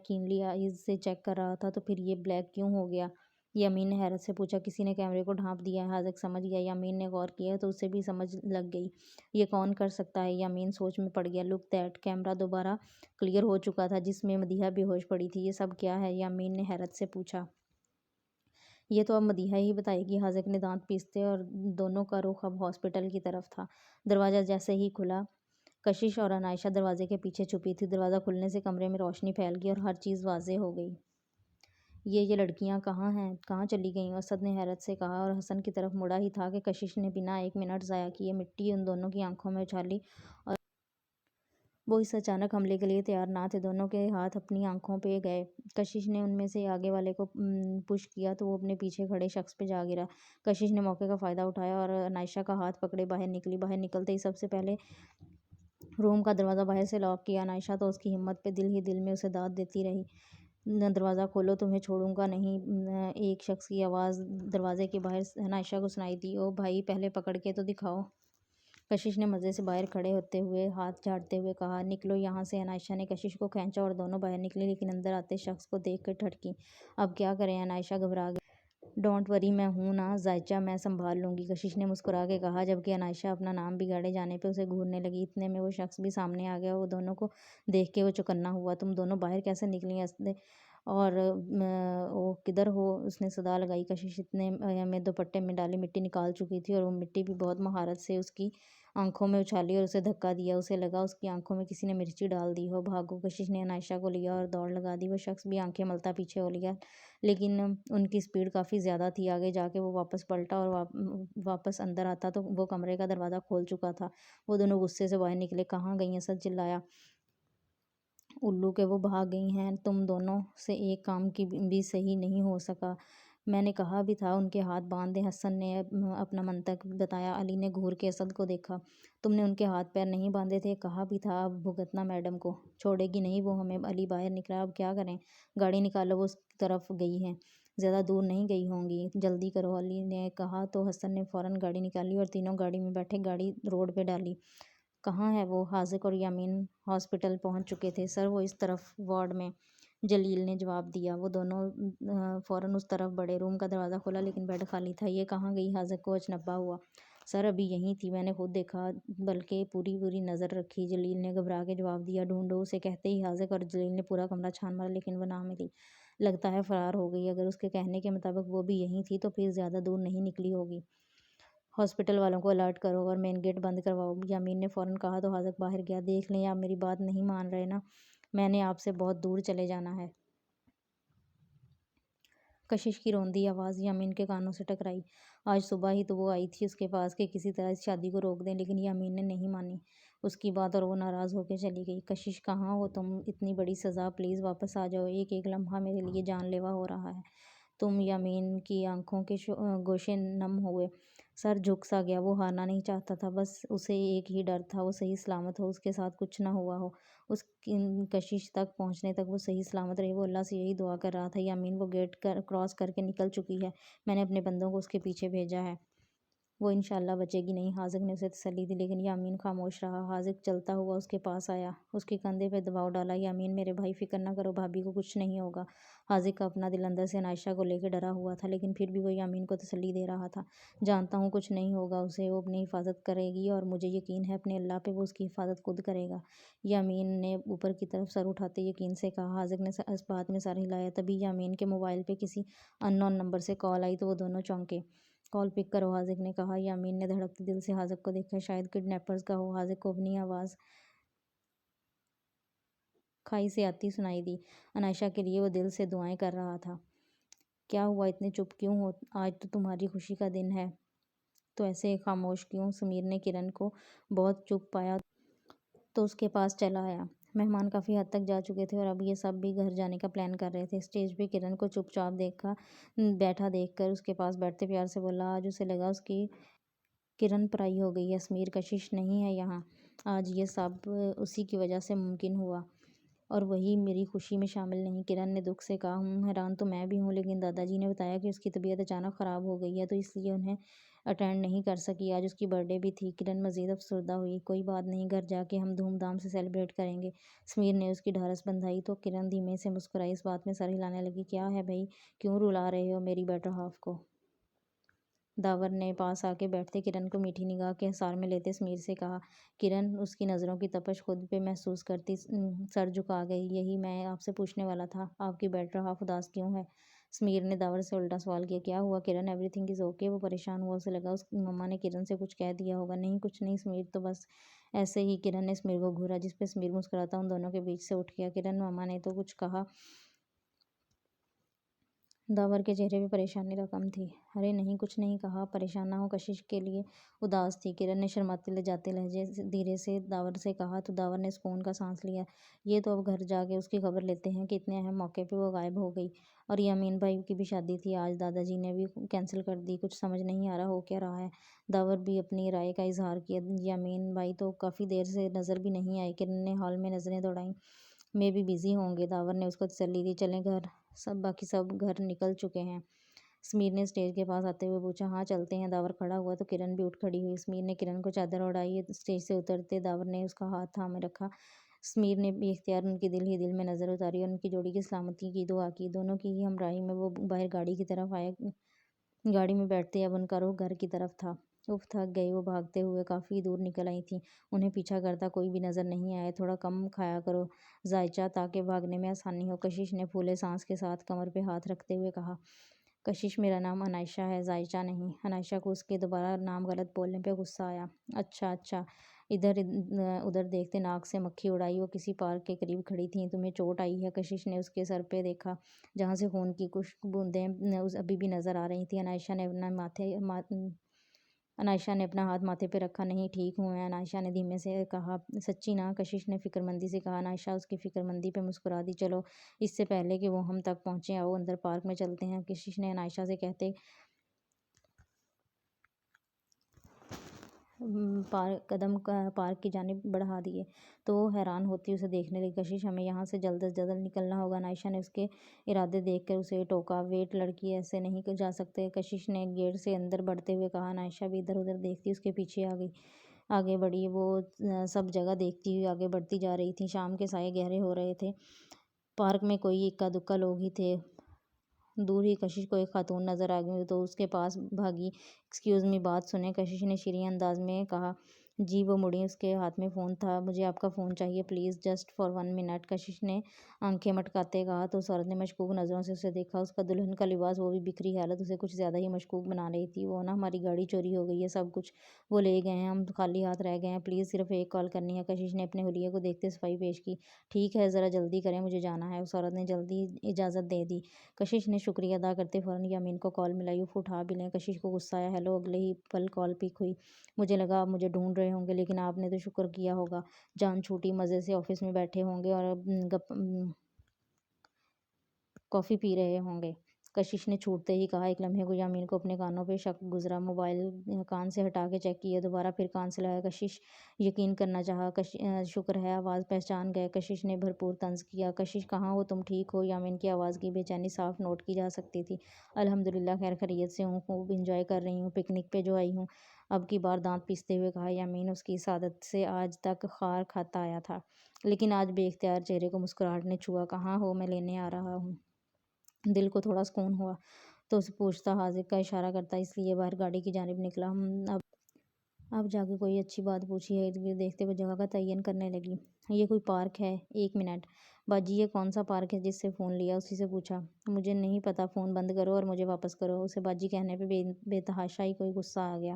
A: کینلی آئیز سے چیک کر رہا تھا۔ تو پھر یہ بلیک کیوں ہو گیا؟ یامین نے حیرت سے پوچھا۔ کسی نے کیمرے کو ڈھانپ دیا ہے۔ حاذق سمجھ گیا۔ یامین نے غور کیا تو اسے بھی سمجھ لگ گئی۔ یہ کون کر سکتا ہے؟ یامین سوچ میں پڑ گیا۔ لک دیٹ، کیمرہ دوبارہ کلیئر ہو چکا تھا جس میں مدیحہ بے ہوش پڑی تھی۔ یہ سب کیا ہے؟ یامین نے حیرت سے پوچھا۔ یہ تو اب مدیحہ ہی بتائے گی۔ حاذق نے دانت پیستے، اور دونوں کا رخ اب ہاسپٹل کی طرف تھا۔ دروازہ جیسے ہی کھلا، کشش اور عائشہ دروازے کے پیچھے چھپی تھی۔ دروازہ کھلنے سے کمرے میں روشنی پھیل گئی اور ہر چیز واضح ہو گئی۔ یہ لڑکیاں کہاں ہیں؟ کہاں چلی گئیں؟ اسد نے حیرت سے کہا، اور حسن کی طرف مڑا ہی تھا کہ کشش نے بنا ایک منٹ ضائع کیے مٹی ان دونوں کی آنکھوں میں اچھالی، اور وہ اس اچانک حملے کے لیے تیار نہ تھے۔ دونوں کے ہاتھ اپنی آنکھوں پہ گئے۔ کشش نے ان میں سے آگے والے کو پش کیا تو وہ اپنے پیچھے کھڑے شخص پہ جا گرا۔ کشش نے موقع کا فائدہ اٹھایا اور عائشہ کا ہاتھ پکڑے باہر نکلی۔ باہر نکلتے ہی سب سے پہلے روم کا دروازہ باہر سے لاک کیا۔ عائشہ تو اس کی ہمت پہ دل ہی دل میں اسے داد دیتی رہی۔ دروازہ کھولو، تمہیں چھوڑوں گا نہیں، ایک شخص کی آواز دروازے کے باہر عائشہ کو سنائی دی۔ او بھائی، پہلے پکڑ کے تو دکھاؤ۔ کشش نے مزے سے باہر کھڑے ہوتے ہوئے ہاتھ جھاڑتے ہوئے کہا۔ نکلو یہاں سے۔ عائشہ نے کشش کو کھینچا اور دونوں باہر نکلے، لیکن اندر آتے شخص کو دیکھ کر ٹھٹکی۔ اب کیا کریں؟ عائشہ گھبرا گئی۔ ڈونٹ وری، میں ہوں نا زائچہ، میں سنبھال لوں گی، کشش نے مسکرا کے کہا، جبکہ عائشہ اپنا نام بگاڑے جانے پہ اسے گھورنے لگی۔ اتنے میں وہ شخص بھی سامنے آ گیا۔ وہ دونوں کو دیکھ کے وہ چوکنا ہوا۔ تم دونوں باہر کیسے نکلیں؟ اور او کدھر ہو؟ اس نے صدا لگائی۔ کشش اتنے میں دوپٹے میں ڈالی مٹی نکال چکی تھی، اور وہ مٹی بھی بہت مہارت سے اس کی آنکھوں میں اچھالی اور اسے دھکا دیا۔ اسے لگا اس کی آنکھوں میں کسی نے مرچی ڈال دی ہو۔ بھاگو! کشش نے عائشہ کو لیا اور دوڑ لگا دی۔ وہ شخص بھی آنکھیں ملتا پیچھے ہو لیا، لیکن ان کی سپیڈ کافی زیادہ تھی۔ آگے جا کے وہ واپس پلٹا اور واپس اندر آتا تو وہ کمرے کا دروازہ کھول چکا تھا۔ وہ دونوں غصے سے باہر نکلے۔ کہاں گئیں؟ اسد چلایا۔ الو کہ وہ بھاگ گئی ہیں۔ تم دونوں سے ایک کام بھی صحیح نہیں ہو سکا۔ میں نے کہا بھی تھا ان کے ہاتھ باندھ دیں۔ حسن نے اپنا منطق بتایا۔ علی نے گھور کے اسد کو دیکھا۔ تم نے ان کے ہاتھ پیر نہیں باندھے تھے؟ کہا بھی تھا اب بھگتنا میڈم کو، چھوڑے گی نہیں وہ ہمیں۔ علی باہر نکلا۔ اب کیا کریں؟ گاڑی نکالو، وہ اس کی طرف گئی ہیں، زیادہ دور نہیں گئی ہوں گی، جلدی کرو، علی نے کہا تو حسن نے فوراً گاڑی نکالی اور تینوں گاڑی میں بیٹھے، گاڑی روڈ پہ ڈالی۔ کہاں ہے وہ؟ حاذق اور یامین ہاسپٹل پہنچ چکے تھے سر، وہ اس طرف وارڈ میں، جلیل نے جواب دیا۔ وہ دونوں فوراً اس طرف بڑھے۔ روم کا دروازہ کھولا لیکن بیڈ خالی تھا۔ یہ کہاں گئی؟ حاذق کو اچنبھا ہوا۔ سر ابھی یہیں تھی، میں نے خود دیکھا، بلکہ پوری نظر رکھی، جلیل نے گھبرا کے جواب دیا۔ ڈھونڈو اسے، کہتے ہی حاذق اور جلیل نے پورا کمرہ چھان مارا لیکن وہ نہ ملی۔ لگتا ہے فرار ہو گئی۔ اگر اس کے کہنے کے مطابق وہ بھی یہیں تھی تو پھر زیادہ دور نہیں نکلی ہوگی۔ ہاسپٹل والوں کو الرٹ کرو اور مین گیٹ بند کرواؤ، یامین نے فوراً کہا تو حاذق باہر گیا۔ دیکھ لیں آپ میری بات نہیں مان رہے نا، میں نے آپ سے بہت دور چلے جانا ہے۔ کشش کی روندی آواز یامین کے کانوں سے ٹکرائی۔ آج صبح ہی تو وہ آئی تھی اس کے پاس کہ کسی طرح اس شادی کو روک دیں، لیکن یامین نے نہیں مانی اس کی بات اور وہ ناراض ہو کے چلی گئی۔ کشش کہاں ہو تم؟ اتنی بڑی سزا، پلیز واپس آ جاؤ، ایک ایک لمحہ میرے لیے جان لیوا ہو رہا ہے تم۔ یامین کی آنکھوں کے گوشے نم ہوئے، سر جھک سا گیا۔ وہ ہارنا نہیں چاہتا تھا، بس اسے ایک ہی ڈر تھا، وہ صحیح سلامت ہو، اس کے ساتھ کچھ نہ ہوا ہو، اس کشش تک پہنچنے تک وہ صحیح سلامت رہے۔ وہ اللہ سے یہی دعا کر رہا تھا۔ یامین وہ گیٹ کراس کر کے نکل چکی ہے، میں نے اپنے بندوں کو اس کے پیچھے بھیجا ہے، وہ انشاءاللہ بچے گی نہیں، حاذق نے اسے تسلی دی، لیکن یامین خاموش رہا۔ حاذق چلتا ہوا اس کے پاس آیا، اس کے کندھے پہ دباؤ ڈالا۔ یامین میرے بھائی فکر نہ کرو، بھابھی کو کچھ نہیں ہوگا۔ حاذق کا اپنا دل اندر سے عنائشہ کو لے کے ڈرا ہوا تھا، لیکن پھر بھی وہ یامین کو تسلی دے رہا تھا۔ جانتا ہوں کچھ نہیں ہوگا اسے، وہ اپنی حفاظت کرے گی اور مجھے یقین ہے اپنے اللہ پہ وہ اس کی حفاظت خود کرے گا۔ یامین نے اوپر کی طرف سر اٹھاتے یقین سے کہا۔ حاذق نے اس بات میں سر ہلایا۔ تبھی یامین کے موبائل پہ کسی ان نون نمبر سے کال آئی تو وہ دونوں چونکے۔ کال پک کرو، حاذق نے کہا۔ یامین نے دھڑکتے دل سے حاذق کو دیکھا، شاید کڈنیپرز کا ہو۔ حاذق کو اپنی آواز کھائی سے آتی سنائی دی۔ عنائشہ کے لیے وہ دل سے دعائیں کر رہا تھا۔ کیا ہوا، اتنے چپ کیوں ہو؟ آج تو تمہاری خوشی کا دن ہے تو ایسے خاموش کیوں؟ سمیر نے کرن کو بہت چپ پایا تو اس کے پاس چلا آیا۔ مہمان کافی حد تک جا چکے تھے اور اب یہ سب بھی گھر جانے کا پلان کر رہے تھے۔ اسٹیج پہ کرن کو چپ چاپ بیٹھا دیکھ کر اس کے پاس بیٹھتے پیار سے بولا۔ آج اسے لگا اس کی کرن پرائی ہو گئی ہے۔ سمیر کشش نہیں ہے یہاں، آج یہ سب اسی کی وجہ سے ممکن ہوا اور وہی میری خوشی میں شامل نہیں، کرن نے دکھ سے کہا۔ حیران تو میں بھی ہوں، لیکن دادا جی نے بتایا کہ اس کی طبیعت اچانک خراب ہو گئی ہے تو اس لیے انہیں اٹینڈ نہیں کر سکی۔ آج اس کی برتھ ڈے بھی تھی۔ کرن مزید افسردہ ہوئی۔ کوئی بات نہیں، گھر جا کے ہم دھوم دھام سے سیلیبریٹ کریں گے، سمیر نے اس کی ڈھارس بندھائی تو کرن دھیمے سے مسکرائی، اس بات میں سر ہلانے لگی۔ کیا ہے بھائی، کیوں رلا رہے ہو میری بیٹر ہاف کو؟ داور نے پاس آ کے بیٹھتے کرن کو میٹھی نگاہ کے حصار میں لیتے سمیر سے کہا۔ کرن اس کی نظروں کی تپش خود پہ محسوس کرتی سر جھکا گئی۔ یہی میں آپ سے پوچھنے والا تھا، آپ کی بیٹر ہاف اداس کیوں ہے؟ سمیر نے داور سے الٹا سوال کیا۔ کیا ہوا کرن؟ Every thing is okay? وہ پریشان ہوا، اسے لگا اس کی مما نے کرن سے کچھ کہہ دیا ہوگا۔ نہیں کچھ نہیں سمیر، تو بس ایسے ہی۔ کرن نے سمیر کو گھورا، جس پہ سمیر مسکراتا ان دونوں کے بیچ سے اٹھ گیا۔ کرن مما نے تو کچھ کہا؟ داور کے چہرے پہ پریشانی رقم تھی۔ ارے نہیں کچھ نہیں کہا، پریشان نہ ہو، کشش کے لیے اداس تھی، کرن نے شرماتے لجاتے لہجے دھیرے سے داور سے کہا تو داور نے سکون کا سانس لیا۔ یہ تو اب گھر جا کے اس کی خبر لیتے ہیں کہ اتنے اہم موقع پہ وہ غائب ہو گئی، اور یامین بھائی کی بھی شادی تھی آج، دادا جی نے بھی کینسل کر دی، کچھ سمجھ نہیں آ رہا ہو کیا رہا ہے؟ داور بھی اپنی رائے کا اظہار کیا۔ یامین بھائی تو کافی دیر سے نظر بھی نہیں آئے۔ کرن نے ہال میں نظریں دوڑائیں۔ میں بھی بزی ہوں گے، داور نے اس کو تسلی دی۔ چلیں گھر، باقی سب گھر نکل چکے ہیں؟ سمیر نے اسٹیج کے پاس آتے ہوئے پوچھا۔ ہاں چلتے ہیں، داور کھڑا ہوا تو کرن بھی اٹھ کھڑی ہوئی۔ سمیر نے کرن کو چادر اوڑھائی، اسٹیج سے اترتے داور نے اس کا ہاتھ تھامے رکھا۔ سمیر نے بے اختیار ان کی دل ہی دل میں نظر اتاری اور ان کی جوڑی کی سلامتی کی دعا کی۔ دونوں کی ہی ہمراہی میں وہ باہر گاڑی کی طرف آئے۔ گاڑی میں بیٹھتے اب ان کا رخ گھر کی طرف تھا۔ اف تھک گئی، وہ بھاگتے ہوئے کافی دور نکل آئی تھیں، انہیں پیچھا کرتا کوئی بھی نظر نہیں آیا۔ تھوڑا کم کھایا کرو ذائچہ، تاکہ بھاگنے میں آسانی ہو، کشش نے پھولے سانس کے ساتھ کمر پہ ہاتھ رکھتے ہوئے کہا۔ کشش میرا نام عنائشہ ہے، ذائچہ نہیں۔ عنائشہ کو اس کے دوبارہ نام غلط بولنے پہ غصہ آیا۔ اچھا اچھا، ادھر ادھر دیکھتے ناک سے مکھی اڑائی۔ وہ کسی پارک کے قریب کھڑی تھیں۔ تمہیں چوٹ آئی ہے؟ کشش نے اس کے سر پہ دیکھا جہاں سے خون کی کچھ بوندیں ابھی بھی نظر آ رہی تھیں۔ عنائشہ نے اپنا انائشہ نے اپنا ہاتھ ماتھے پہ رکھا۔ نہیں ٹھیک ہوں میں، انائشہ نے دھیمے سے کہا۔ سچی نا؟ کشش نے فکرمندی سے کہا۔ انائشہ اس کی فکرمندی پہ مسکرا دی۔ چلو اس سے پہلے کہ وہ ہم تک پہنچے آؤ اندر پارک میں چلتے ہیں، کشش نے انائشہ سے کہتے قدم پارک کی جانب بڑھا دیے تو وہ حیران ہوتی اسے دیکھنے لگی۔ کشش ہمیں یہاں سے جلد از جلد نکلنا ہوگا۔ انائشہ نے اس کے ارادے دیکھ کر اسے ٹوکا۔ ویٹ لڑکی ایسے نہیں جا سکتے، کشش نے گیٹ سے اندر بڑھتے ہوئے کہا۔ انائشہ بھی ادھر ادھر دیکھتی اس کے پیچھے آگے بڑھی۔ وہ سب جگہ دیکھتی ہوئی آگے بڑھتی جا رہی تھی۔ شام کے سائے گہرے ہو رہے تھے۔ پارک میں کوئی اکا دکا لوگ ہی تھے۔ دور ہی کشش کو ایک خاتون نظر آ گئی تو اس کے پاس بھاگی۔ ایکسکیوز می، بات سنیں، کشش نے شریں انداز میں کہا۔ جی وہ مڑی، اس کے ہاتھ میں فون تھا۔ مجھے آپ کا فون چاہیے پلیز، جسٹ فار 1 منٹ، کشش نے آنکھیں مٹکاتے کہا تو اس عورت نے مشکوک نظروں سے اسے دیکھا۔ اس کا دلہن کا لباس، وہ بھی بکھری حالت، اسے کچھ زیادہ ہی مشکوک بنا رہی تھی۔ وہ نا ہماری گاڑی چوری ہو گئی ہے، سب کچھ وہ لے گئے ہیں، ہم خالی ہاتھ رہ گئے ہیں، پلیز صرف ایک کال کرنی ہے۔ کشش نے اپنے حلیے کو دیکھتے صفائی پیش کی۔ ٹھیک ہے ذرا جلدی کریں، مجھے جانا ہے۔ اس عورت نے جلدی اجازت دے دی۔ کشش نے شکریہ ادا کرتے فوراً یامین کو کال ملائی۔ اف اٹھا بھی لیں، کشش کو غصہ آیا۔ ہیلو، اگلے ہی پل کال پک ہوئی۔ مجھے لگا آپ مجھے ڈھونڈ رہے ہوں گے، لیکن آپ نے تو شکر کیا ہوگا، جان چھوٹی، مزے سے آفس میں بیٹھے ہوں گے اور کافی پی رہے ہوں گے، کشش نے چھوٹتے ہی کہا۔ ایک لمحے کو یامین کو اپنے کانوں پہ شک گزرا۔ موبائل کان سے ہٹا کے چیک کیا، دوبارہ پھر کان سے لگایا۔ کشش یقین کرنا چاہا۔ شکر ہے آواز پہچان گئے، کشش نے بھرپور طنز کیا۔ کشش کہاں ہو تم، ٹھیک ہو؟ یامین کی آواز کی بے چینی صاف نوٹ کی جا سکتی تھی۔ الحمدللہ خیر خیریت سے ہوں، خوب انجوائے کر رہی ہوں پکنک پہ جو آئی ہوں، اب کی بار دانت پیستے ہوئے کہا یامین۔ اس کی سعادت سے آج تک خار کھاتا آیا تھا، لیکن آج بے اختیار چہرے کو مسکراہٹ نے چھوا۔ کہاں ہو، میں لینے آ رہا ہوں۔ دل کو تھوڑا سکون ہوا تو اسے پوچھتا حاضر کا اشارہ کرتا، اس لیے باہر گاڑی کی جانب نکلا۔ اب جا کے کوئی اچھی بات پوچھی ہے، ارد گرد دیکھتے ہوئے جگہ کا تعین کرنے لگی۔ یہ کوئی پارک ہے؟ 1 منٹ باجی، یہ کون سا پارک ہے جس سے فون لیا؟ اسی سے پوچھا۔ مجھے نہیں پتا، فون بند کرو اور مجھے واپس کرو۔ اسے باجی کہنے پہ بے تحاشا ہی کوئی غصہ آ گیا۔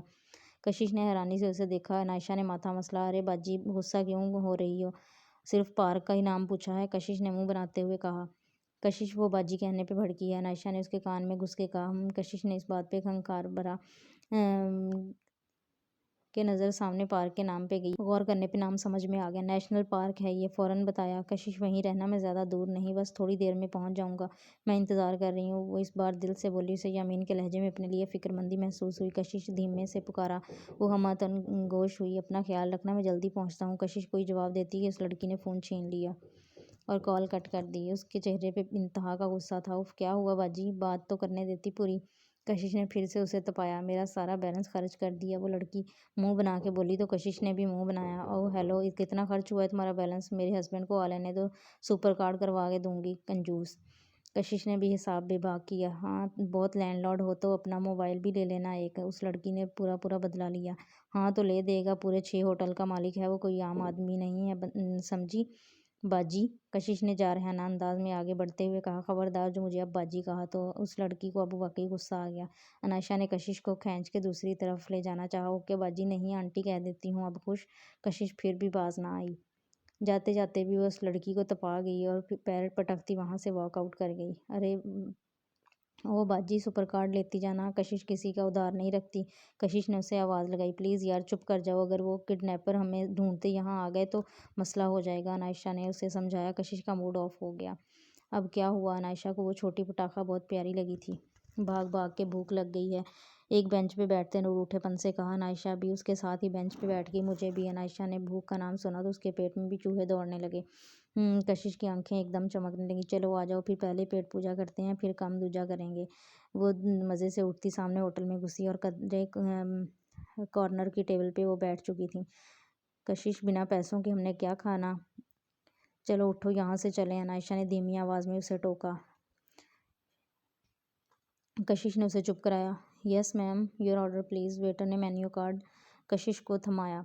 A: کشش نے حیرانی سے اسے دیکھا۔ انائشہ نے ماتھا مسلا۔ ارے باجی غصہ کیوں ہو رہی ہو، صرف پارک کا ہی نام پوچھا ہے، کشش نے منہ بناتے ہوئے کہا۔ کشش وہ باجی کہنے پہ بھڑکی ہے، انائشہ نے اس کے کان میں گھس کے کہا۔ کشش نے اس بات پہ کھنکار بھرا کہ نظر سامنے پارک کے نام پہ گئی۔ غور کرنے پہ نام سمجھ میں آ گیا، نیشنل پارک ہے یہ، فوراً بتایا۔ کشش وہیں رہنا، میں زیادہ دور نہیں، بس تھوڑی دیر میں پہنچ جاؤں گا، میں انتظار کر رہی ہوں، وہ اس بار دل سے بولی۔ اسے یامین کے لہجے میں اپنے لیے فکرمندی محسوس ہوئی۔ کشش دھیمے سے پکارا۔ وہ ہمہ گوش ہوئی۔ اپنا خیال رکھنا، میں جلدی پہنچتا ہوں۔ کشش کوئی جواب دیتی کہ اس لڑکی نے فون چھین لیا اور کال کٹ کر دی۔ اس کے چہرے پہ انتہا کا غصہ تھا۔ اف کیا ہوا باجی، بات تو کرنے دیتی پوری۔ کشش نے پھر سے اسے تپایا۔ میرا سارا بیلنس خرچ کر دیا، وہ لڑکی منہ بنا کے بولی تو کشش نے بھی منہ بنایا۔ اوہ ہیلو، کتنا خرچ ہوا ہے تمہارا بیلنس؟ میرے ہسبینڈ کو آ لینے دو، سپر کارڈ کروا کے دوں گی، کنجوس۔ کشش نے بھی حساب بے باک کیا۔ ہاں بہت لینڈ لارڈ ہو تو اپنا موبائل بھی لے لینا ایک، اس لڑکی نے پورا بدلا لیا۔ ہاں تو لے دے گا، پورے 6 ہوٹل کا مالک ہے وہ، کوئی عام آدمی نہیں ہے، سمجھی باجی؟ کشش نے جارحانہ انداز میں آگے بڑھتے ہوئے کہا۔ خبردار، جو مجھے اب باجی کہا تو اس لڑکی کو اب واقعی غصہ آ گیا۔ انائشہ نے کشش کو کھینچ کے دوسری طرف لے جانا چاہا۔ اوکے باجی، نہیں آنٹی کہہ دیتی ہوں اب خوش۔ کشش پھر بھی باز نہ آئی۔ جاتے جاتے بھی وہ اس لڑکی کو تپا گئی اور پیر پٹکتی وہاں سے واک آؤٹ کر گئی۔ ارے او باجی، سپر کارڈ لیتی جانا، کشش کسی کا ادھار نہیں رکھتی۔ کشش نے اسے آواز لگائی۔ پلیز یار چپ کر جاؤ، اگر وہ کڈنیپر ہمیں ڈھونڈتے یہاں آ گئے تو مسئلہ ہو جائے گا، انائشہ نے اسے سمجھایا۔ کشش کا موڈ آف ہو گیا۔ اب کیا ہوا؟ انائشہ کو وہ چھوٹی پٹاخہ بہت پیاری لگی تھی۔ بھاگ بھاگ کے بھوک لگ گئی ہے، ایک بینچ پہ بیٹھتے روٹھے پن سے کہا۔ انائشہ بھی اس کے ساتھ ہی بینچ پہ بیٹھ گئی۔ مجھے بھی، انائشہ نے بھوک کا نام سنا تو اس کے پیٹ میں بھی چوہے دوڑنے لگے۔ کشش کی آنکھیں ایک دم چمکنے لگیں۔ چلو آ جاؤ، پھر پہلے پیٹ پوجا کرتے ہیں، پھر کام دوجا کریں گے۔ وہ مزے سے اٹھتی سامنے ہوٹل میں گھسی اور قدرے کارنر کی ٹیبل پہ وہ بیٹھ چکی تھی۔ کشش بنا پیسوں کے ہم نے کیا کھانا، چلو اٹھو یہاں سے چلیں، انائشہ نے دھیمی آواز میں اسے ٹوکا۔ کشش نے اسے چپ کرایا۔ یس میم، یور آرڈر پلیز، ویٹر نے مینیو کارڈ کشش کو تھمایا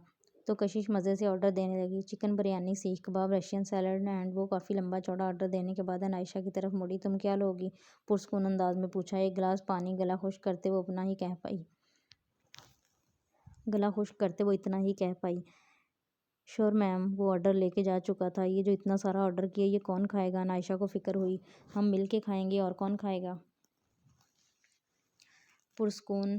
A: تو کشش مزے سے آرڈر دینے لگی۔ Chicken biryani, seekh kebab, Russian salad and وہ کافی لمبا چوڑا آرڈر دینے کے بعد انائشہ کی طرف مڑی۔ تم کیا لوگی؟ پرسکون انداز میں پوچھا۔ ایک گلاس پانی، گلا خشک کرتے وہ اتنا ہی کہہ پائی۔ شور میم، وہ آرڈر لے کے جا چکا تھا۔ یہ جو اتنا سارا آرڈر کیا یہ کون کھائے گا؟ انائشہ کو فکر ہوئی۔ ہم مل کے کھائیں گے، اور کون کھائے گا؟ پرسکون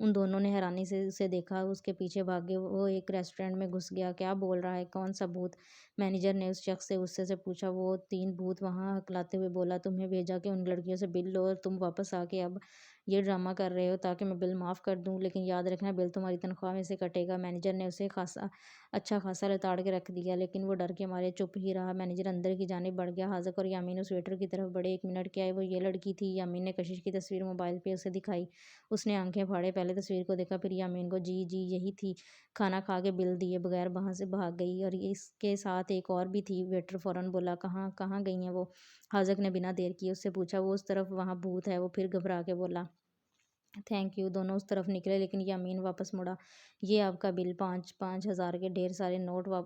A: ان دونوں نے حیرانی سے اسے دیکھا، اس کے پیچھے بھاگے۔ وہ ایک ریسٹورینٹ میں گھس گیا۔ کیا بول رہا ہے؟ کون سا بھوت؟ مینیجر نے اس شخص سے غصے سے پوچھا۔ وہ 3 بھوت وہاں ہکلاتے ہوئے بولا۔ تمہیں بھیجا کہ ان لڑکیوں سے بل لو اور تم واپس آ کے اب یہ ڈرامہ کر رہے ہو تاکہ میں بل معاف کر دوں، لیکن یاد رکھنا بل تمہاری تنخواہ میں سے کٹے گا۔ مینیجر نے اسے اچھا خاصا لتاڑ کے رکھ دیا، لیکن وہ ڈر کے مارے چپ ہی رہا۔ مینیجر اندر کی جانب بڑھ گیا۔ حاذق اور یامین اس ویٹر کی طرف بڑھے۔ 1 منٹ، کیا وہ یہ لڑکی تھی؟ یامین نے کشش کی تصویر موبائل پہ اسے دکھائی۔ اس نے آنکھیں پھاڑے، پہلے تصویر کو دیکھا پھر یامین کو۔ جی جی یہی تھی۔ کھانا کھا کے بل دیے بغیر وہاں سے بھاگ گئی، اور اس کے ساتھ ایک اور بھی تھی۔ ویٹر فوراً بولا۔ کہاں گئی ہیں وہ؟ حاذق نے بنا دیر کیے اس سے پوچھا۔ وہ اس طرف، وہاں بھوت ہے۔ وہ پھر گھبرا کے بولا۔ Thank you. دونوں اس طرف نکلے، لیکن یامین واپس مڑا۔ یہ آپ کا بل۔ 5,000 کے ڈھیر سارے نوٹ وہ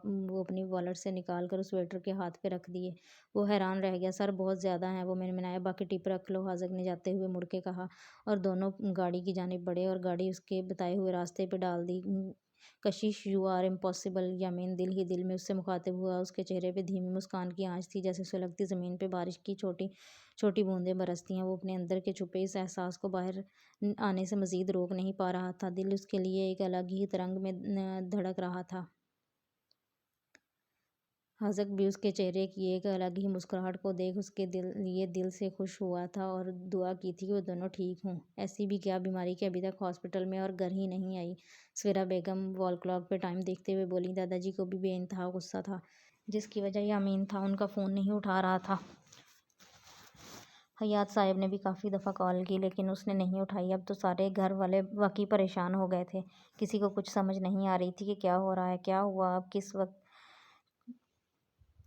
A: اپنی والیٹ سے نکال کر اس ویٹر کے ہاتھ پہ رکھ دیے۔ وہ حیران رہ گیا۔ سر بہت زیادہ ہیں۔ وہ منمنایا۔ باقی ٹپ رکھ لو، حاذق نے جاتے ہوئے مڑ کے کہا، اور دونوں گاڑی کی جانب بڑھے اور گاڑی اس کے بتائے ہوئے راستے پہ ڈال دی۔ کشش، یو آر امپاسبل۔ یامین دل ہی دل میں اس سے مخاطب ہوا۔ اس کے چہرے پہ دھیمی مسکان کی آنچ تھی، جیسے سلگتی زمین پہ بارش کی چھوٹی چھوٹی بوندیں برستی ہیں۔ وہ اپنے اندر کے چھپے اس احساس کو باہر آنے سے مزید روک نہیں پا رہا تھا۔ دل اس کے لیے ایک الگ ہی ترنگ میں دھڑک رہا تھا۔ حاذق بھی اس کے چہرے کی ایک الگ ہی مسکراہٹ کو دیکھ اس کے لیے دل سے خوش ہوا تھا اور دعا کی تھی کہ وہ دونوں ٹھیک ہوں۔ ایسی بھی کیا بیماری کہ ابھی تک ہاسپٹل میں اور گھر ہی نہیں آئی؟ سویرا بیگم وال کلاک پہ ٹائم دیکھتے ہوئے بولی۔ دادا جی کو بھی بے انتہا غصہ تھا، جس کی وجہ یامین تھا۔ ان کا فون نہیں اٹھا رہا تھا۔ حیات صاحب نے بھی کافی دفعہ کال کی، لیکن اس نے نہیں اٹھائی۔ اب تو سارے گھر والے واقعی پریشان ہو گئے تھے۔ کسی کو کچھ سمجھ نہیں آ رہی تھی کہ کیا ہو رہا ہے، کیا ہوا۔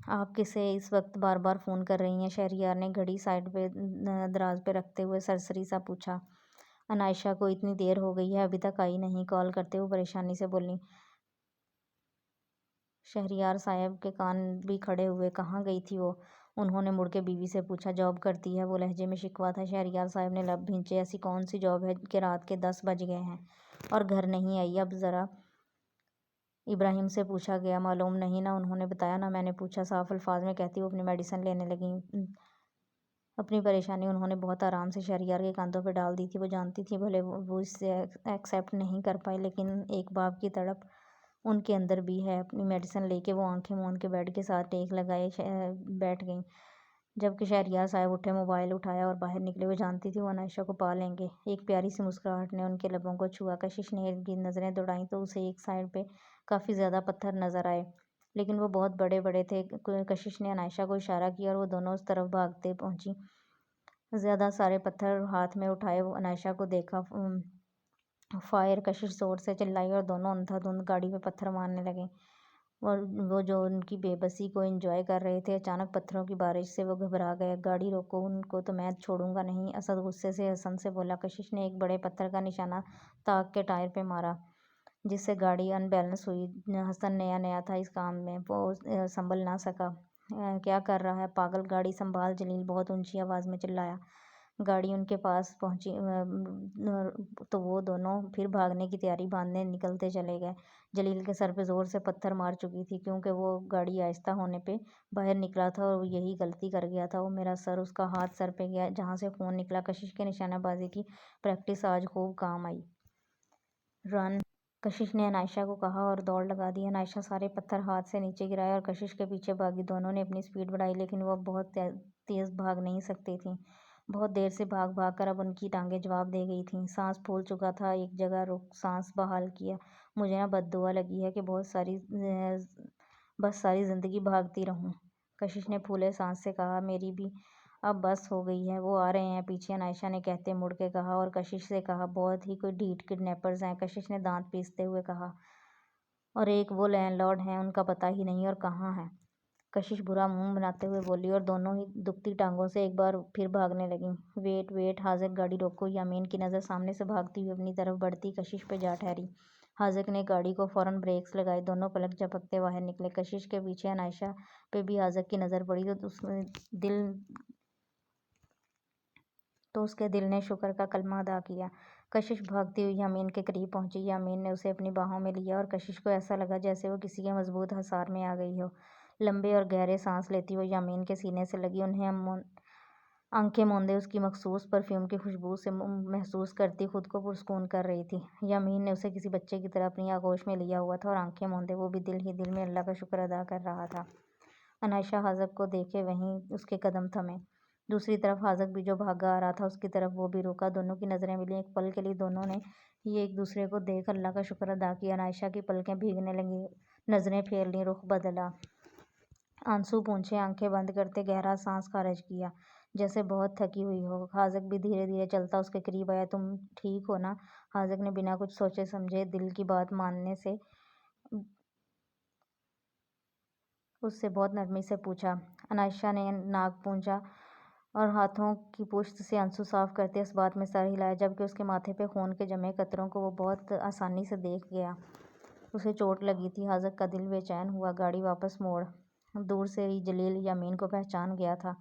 A: آپ کسے اس وقت بار بار فون کر رہی ہیں؟ شہریار نے گھڑی سائیڈ پہ دراز پہ رکھتے ہوئے سرسری سا پوچھا۔ عنائشہ کو اتنی دیر ہو گئی ہے، ابھی تک آئی نہیں، کال کرتے ہوئے پریشانی سے بولی۔ شہریار صاحب کے کان بھی کھڑے ہوئے۔ کہاں گئی تھی وہ؟ انہوں نے مڑ کے بیوی سے پوچھا۔ جاب کرتی ہے وہ، لہجے میں شکوہ تھا۔ شہریار صاحب نے لب بھینچے۔ ایسی کون سی جاب ہے کہ رات کے 10 بج گئے ہیں اور گھر نہیں آئی؟ اب ذرا ابراہیم سے پوچھا گیا۔ معلوم نہیں، نہ انہوں نے بتایا نہ میں نے پوچھا، صاف الفاظ میں کہتی وہ اپنی میڈیسن لینے لگیں۔ اپنی پریشانی انہوں نے بہت آرام سے شہریار کے کاندھوں پہ ڈال دی تھی۔ وہ جانتی تھی بھلے وہ اسے ایکسیپٹ نہیں کر پائے، لیکن ایک باپ کی تڑپ ان کے اندر بھی ہے۔ اپنی میڈیسن لے کے وہ آنکھیں موند کے بیڈ کے ساتھ ٹیک لگائے بیٹھ گئیں۔ جبکہ شہریار صاحب اٹھے، موبائل اٹھایا اور باہر نکلے۔ وہ جانتی تھی وہ عنائشہ کو پا لیں گے۔ ایک پیاری سی مسکراہٹ نے ان کے لبوں کو چھوا۔ کشش نے ارد گرد نظریں دوڑائیں تو اسے ایک سائیڈ پہ کافی زیادہ پتھر نظر آئے، لیکن وہ بہت بڑے بڑے تھے۔ کشش نے عنائشہ کو اشارہ کیا اور وہ دونوں اس طرف بھاگتے پہنچی۔ زیادہ سارے پتھر ہاتھ میں اٹھائے وہ عنائشہ کو دیکھا۔ فائر! کشش زور سے چلائی اور دونوں اندھا دھند گاڑی پہ پتھر مارنے لگے۔ اور وہ جو ان کی بے بسی کو انجوائے کر رہے تھے، اچانک پتھروں کی بارش سے وہ گھبرا گئے۔ گاڑی روکو، ان کو تو میں چھوڑوں گا نہیں، اسد غصے سے حسن سے بولا۔ کشش نے ایک بڑے پتھر کا نشانہ طاق کے ٹائر پہ مارا، جس سے گاڑی ان بیلنس ہوئی۔ حسن نیا نیا تھا اس کام میں، وہ سنبھل نہ سکا۔ کیا کر رہا ہے پاگل؟ گاڑی سنبھال! جلیل بہت اونچی آواز میں چلایا۔ گاڑی ان کے پاس پہنچی تو وہ دونوں پھر بھاگنے کی تیاری باندھنے نکلتے چلے گئے۔ جلیل کے سر پہ زور سے پتھر مار چکی تھی، کیونکہ وہ گاڑی آہستہ ہونے پہ باہر نکلا تھا اور وہ یہی غلطی کر گیا تھا۔ وہ میرا سر! اس کا ہاتھ سر پہ گیا جہاں سے خون نکلا۔ کشش کے نشانہ بازی کی پریکٹس آج خوب کام آئی۔ رن! کشش نے عنائشہ کو کہا اور دوڑ لگا دی۔ عنائشہ سارے پتھر ہاتھ سے نیچے گرائے اور کشش کے پیچھے بھاگی۔ دونوں نے اپنی سپیڈ بڑھائی، لیکن وہ اب بہت تیز بھاگ نہیں سکتی تھیں۔ بہت دیر سے بھاگ بھاگ کر اب ان کی ٹانگیں جواب دے گئی تھیں۔ سانس پھول چکا تھا۔ ایک جگہ رک سانس بحال کیا۔ مجھے نہ بد دعا لگی ہے کہ بس ساری زندگی بھاگتی رہوں، کشش نے پھولے سانس سے کہا۔ میری بھی اب بس ہو گئی ہے، وہ آ رہے ہیں پیچھے، عنائشہ نے کہتے مڑ کے کہا اور کشش سے کہا۔ بہت ہی کوئی ڈھیٹ کڈنیپرز ہیں، کشش نے دانت پیستے ہوئے کہا۔ اور ایک وہ لینڈ لارڈ ہیں، ان کا پتہ ہی نہیں اور کہاں ہیں، کشش برا منہ بناتے ہوئے بولی، اور دونوں ہی دکھتی ٹانگوں سے ایک بار پھر بھاگنے لگیں۔ Wait wait! حاذق گاڑی روکو! یامین کی نظر سامنے سے بھاگتی ہوئی اپنی طرف بڑھتی کشش پہ جا ٹھہری۔ حاذق نے گاڑی کو فوراً بریکس لگائے۔ دونوں پلک جھپکتے باہر نکلے۔ کشش کے پیچھے عنائشہ پہ بھی حاذق کی نظر پڑی تو اس کے دل نے شکر کا کلمہ ادا کیا۔ کشش بھاگتی ہوئی یامین کے قریب پہنچی۔ یامین نے اسے اپنی باہوں میں لیا اور کشش کو ایسا لگا جیسے وہ کسی کے مضبوط حصار میں آ گئی ہو۔ لمبے اور گہرے سانس لیتی وہ یامین کے سینے سے لگی، انہیں آنکھیں موندے اس کی مخصوص پرفیوم کی خوشبو سے محسوس کرتی خود کو پرسکون کر رہی تھی۔ یامین نے اسے کسی بچے کی طرح اپنی آغوش میں لیا ہوا تھا اور آنکھیں موندے وہ بھی دل ہی دل میں اللہ کا شکر ادا کر رہا تھا۔ عنائشہ حاذق کو دیکھے وہیں اس کے قدم تھمے۔ دوسری طرف حاذق بھی جو بھاگا آ رہا تھا اس کی طرف وہ بھی رکا۔ دونوں کی نظریں ملیں۔ ایک پل کے لیے دونوں نے ہی ایک دوسرے کو دیکھ اللہ کا شکر ادا کیا۔ عنائشہ کی پلکیں بھیگنے لگیں، نظریں پھیر لیں، رخ بدلا۔ آنسو پونچھے، آنکھیں بند کرتے گہرا سانس خارج کیا، جیسے بہت تھکی ہوئی ہو۔ حاذق بھی دھیرے دھیرے چلتا اس کے قریب آیا۔ تم ٹھیک ہو نا؟ حاذق نے بنا کچھ سوچے سمجھے دل کی بات ماننے سے اس سے بہت نرمی سے پوچھا۔ عنائشہ نے ناک پونچھا اور ہاتھوں کی پشت سے آنسو صاف کرتے اس بات میں سر ہلایا، جبکہ اس کے ماتھے پہ خون کے جمے قطروں کو وہ بہت آسانی سے دیکھ گیا۔ اسے چوٹ لگی تھی۔ حاذق کا دل بے چین ہوا۔ گاڑی واپس موڑ۔ دور سے ہی جلیل یامین کو پہچان گیا تھا۔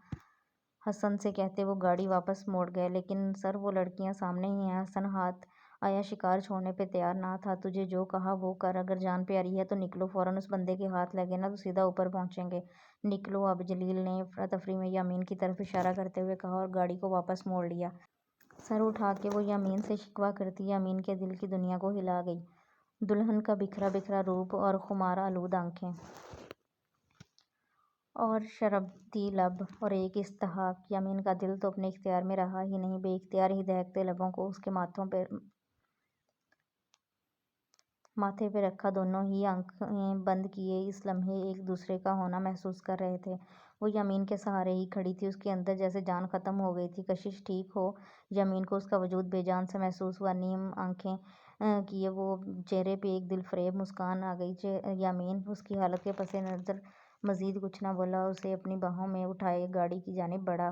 A: حسن سے کہتے وہ گاڑی واپس موڑ گئے۔ لیکن سر وہ لڑکیاں سامنے ہی ہیں۔ حسن ہاتھ آیا شکار چھوڑنے پہ تیار نہ تھا۔ تجھے جو کہا وہ کر، اگر جان پیاری ہے تو نکلو۔ فوراً اس بندے کے ہاتھ لگے نا تو سیدھا اوپر پہنچیں گے۔ نکلو اب، جلیل نے افراتفری میں یامین کی طرف اشارہ کرتے ہوئے کہا اور گاڑی کو واپس موڑ لیا۔ سر اٹھا کے وہ یامین سے شکوہ کرتی یامین کے دل کی دنیا کو ہلا گئی۔ دلہن کا بکھرا بکھرا روپ اور خمار آلود آنکھیں اور شربتی لب اور ایک استحقاق۔ یامین کا دل تو اپنے اختیار میں رہا ہی نہیں، بے اختیار ہی دہکتے لبوں کو اس کے ماتھے پہ رکھا دونوں ہی آنکھیں بند کیے اس لمحے ایک دوسرے کا ہونا محسوس کر رہے تھے۔ وہ یامین کے سہارے ہی کھڑی تھی۔ اس کے اندر جیسے جان ختم ہو گئی تھی۔ کشش ٹھیک ہو؟ یامین کو اس کا وجود بے جان سا محسوس ہوا۔ نیم آنکھیں کیے وہ چہرے پہ ایک دل فریب مسکان آ گئی۔ یامین اس کی حالت کے پس نظر مزید کچھ نہ بولا، اسے اپنی باہوں میں اٹھائے گاڑی کی جانب بڑھا۔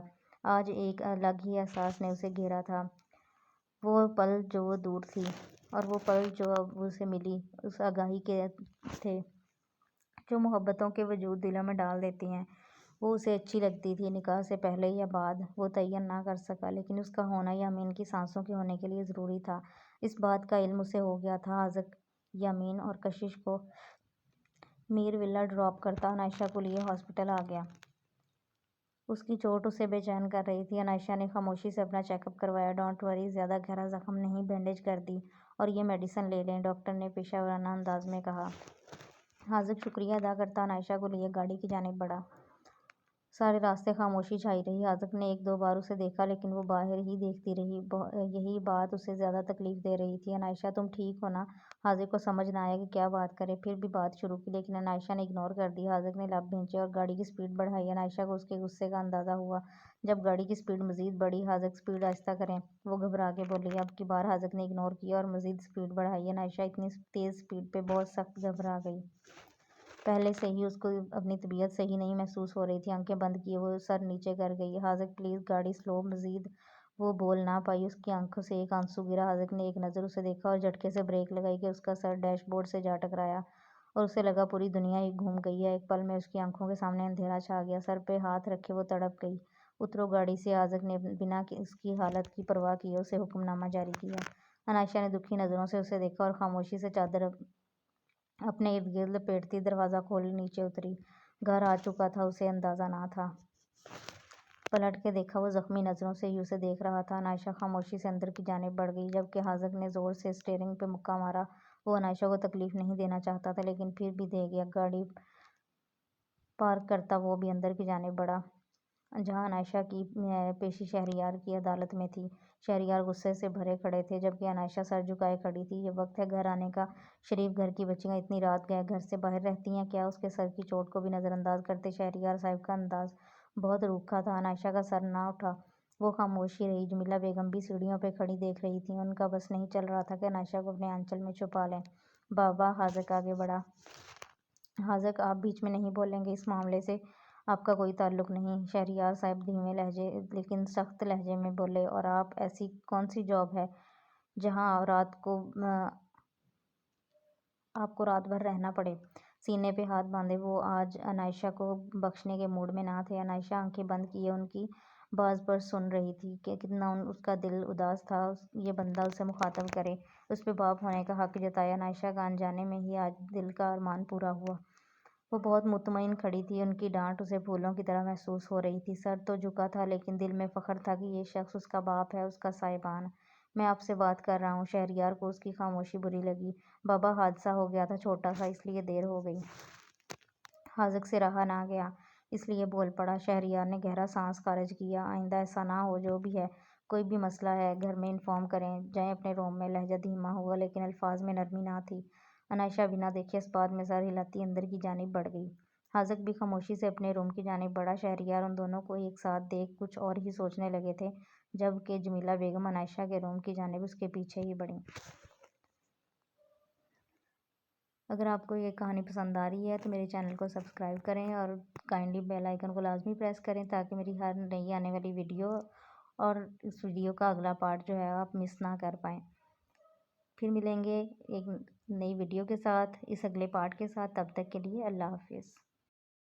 A: آج ایک الگ ہی احساس نے اسے گھیرا تھا۔ وہ پل جو دور تھی اور وہ پل جو اب اسے ملی، اس آگاہی کے تھے جو محبتوں کے وجود دلوں میں ڈال دیتی ہیں۔ وہ اسے اچھی لگتی تھی، نکاح سے پہلے یا بعد وہ تعین نہ کر سکا، لیکن اس کا ہونا یامین کی سانسوں کے ہونے کے لیے ضروری تھا۔ اس بات کا علم اسے ہو گیا تھا۔ حاذق یامین اور کشش کو میر ولا ڈراپ کرتا عنائشہ کو لیے ہاسپٹل آ گیا۔ اس کی چوٹ اسے بے چین کر رہی تھی۔ عنائشہ نے خاموشی سے اپنا چیک اپ کروایا۔ ڈونٹ وری، زیادہ گہرا زخم نہیں، بینڈیج کر دی اور یہ میڈیسن لے لیں، ڈاکٹر نے پیشہ ورانہ انداز میں کہا۔ حاذق شکریہ ادا کرتا عنائشہ کو لیے گاڑی کی جانب بڑھا۔ سارے راستے خاموشی چھائی رہی۔ حاذق نے ایک دو بار اسے دیکھا لیکن وہ باہر ہی دیکھتی رہی۔ یہی بات اسے زیادہ تکلیف دے رہی تھی۔ عنائشہ تم ٹھیک ہو نا؟ حاذق کو سمجھ نہ آیا کہ کیا بات کرے، پھر بھی بات شروع کی لیکن عنائشہ نے اگنور کر دی۔ حاذق نے لب بھینچے اور گاڑی کی سپیڈ بڑھائی۔ عنائشہ کو اس کے غصے کا اندازہ ہوا جب گاڑی کی سپیڈ مزید بڑھی۔ حاذق سپیڈ آہستہ کریں، وہ گھبرا کے بولی۔ اب کی بار حاذق نے اگنور کیا اور مزید سپیڈ بڑھائی۔ عنائشہ اتنی تیز سپیڈ پہ بہت سخت گھبرا گئی۔ پہلے سے ہی اس کو اپنی طبیعت صحیح نہیں محسوس ہو رہی تھی۔ آنکھیں بند کیے وہ سر نیچے کر گئی۔ حاذق پلیز گاڑی سلو۔ مزید وہ بول نہ پائی، اس کی آنکھوں سے ایک آنسو گرا۔ حاذق نے ایک نظر اسے دیکھا اور جھٹکے سے بریک لگائی کہ اس کا سر ڈیش بورڈ سے جا ٹکرایا اور اسے لگا پوری دنیا ہی گھوم گئی ہے۔ ایک پل میں اس کی آنکھوں کے سامنے اندھیرا چھا گیا۔ سر پہ ہاتھ رکھے وہ تڑپ گئی۔ اترو گاڑی سے۔ حاذق نے بنا اس کی حالت کی پرواہ کیے اسے حکم نامہ جاری کیا۔ عنائشہ نے دکھی نظروں سے اسے دیکھا اور خاموشی سے چادر اپنے ارد گرد لپیٹتی دروازہ کھول نیچے اتری۔ گھر آ چکا تھا اسے اندازہ نہ تھا۔ پلٹ کے دیکھا، وہ زخمی نظروں سے ہی اسے دیکھ رہا تھا۔ عنائشہ خاموشی سے اندر کی جانب بڑھ گئی جبکہ حاذق نے زور سے اسٹیئرنگ پہ مکہ مارا۔ وہ عنائشہ کو تکلیف نہیں دینا چاہتا تھا لیکن پھر بھی دے گیا۔ گاڑی پارک کرتا وہ بھی اندر کی جانب بڑھا جہاں عنائشہ کی پیشی شہریار کی عدالت میں تھی۔ شہریار غصے سے بھرے کھڑے تھے جبکہ عنائشہ سر جھکائے کھڑی تھی۔ یہ وقت ہے گھر آنے کا، شریف گھر کی بچیاں اتنی رات گھر سے باہر رہتی ہیں کیا؟ اس کے سر کی چوٹ کو بھی نظر انداز کرتے شہریار صاحب کا انداز بہت روکھا تھا۔ عنائشہ کا سر نہ اٹھا، وہ خاموش ہی رہی۔ جمیلہ بیگم بھی سیڑھیوں پہ کھڑی دیکھ رہی تھیں۔ ان کا بس نہیں چل رہا تھا کہ عنائشہ کو اپنے آنچل میں چھپا لیں۔ بابا، حاذق آگے بڑھا۔ حاذق آپ بیچ میں نہیں بولیں گے، اس معاملے سے آپ کا کوئی تعلق نہیں۔ شہریار صاحب دھیمے لہجے لیکن سخت لہجے میں بولے، اور آپ ایسی کون سی جاب ہے جہاں آپ کو رات بھر رہنا پڑے؟ سینے پہ ہاتھ باندھے وہ آج عنائشہ کو بخشنے کے موڈ میں نہ تھے۔ عنائشہ آنکھیں بند کیے ان کی باز پر سن رہی تھی کہ کتنا اس کا دل اداس تھا یہ بندہ اسے مخاطب کرے، اس پہ باپ ہونے کا حق جتایا۔ عنائشہ کا انجانے میں ہی آج دل کا ارمان پورا ہوا۔ وہ بہت مطمئن کھڑی تھی، ان کی ڈانٹ اسے پھولوں کی طرح محسوس ہو رہی تھی۔ سر تو جھکا تھا لیکن دل میں فخر تھا کہ یہ شخص اس کا باپ ہے، اس کا صاحبان۔ میں آپ سے بات کر رہا ہوں۔ شہریار کو اس کی خاموشی بری لگی۔ بابا حادثہ ہو گیا تھا، چھوٹا سا، اس لیے دیر ہو گئی۔ حاذق سے رہا نہ گیا، اس لیے بول پڑا۔ شہریار نے گہرا سانس خارج کیا۔ آئندہ ایسا نہ ہو۔ جو بھی ہے، کوئی بھی مسئلہ ہے گھر میں انفارم کریں، جائیں اپنے روم میں۔ لہجہ دھیما ہوا لیکن الفاظ میں نرمی نہ تھی۔ عنائشہ بنا دیکھے اس بات میں سر ہلاتی اندر کی جانب بڑھ گئی۔ حاذق بھی خاموشی سے اپنے روم کی جانب بڑھا۔ شہریار ان دونوں کو ایک ساتھ دیکھ کچھ اور ہی سوچنے لگے تھے جب کہ جمیلہ بیگم عنائشہ کے روم کی جانب اس کے پیچھے ہی بڑھیں۔ اگر آپ کو یہ کہانی پسند آ رہی ہے تو میرے چینل کو سبسکرائب کریں اور کائنڈلی بیل آئیکن کو لازمی پریس کریں تاکہ میری ہر نئی آنے والی ویڈیو اور اس ویڈیو کا اگلا پارٹ جو ہے آپ مس نہ کر پائیں۔ پھر ملیں گے ایک نئی ویڈیو کے ساتھ، اس اگلے پارٹ کے ساتھ۔ تب تک کے لیے اللہ حافظ۔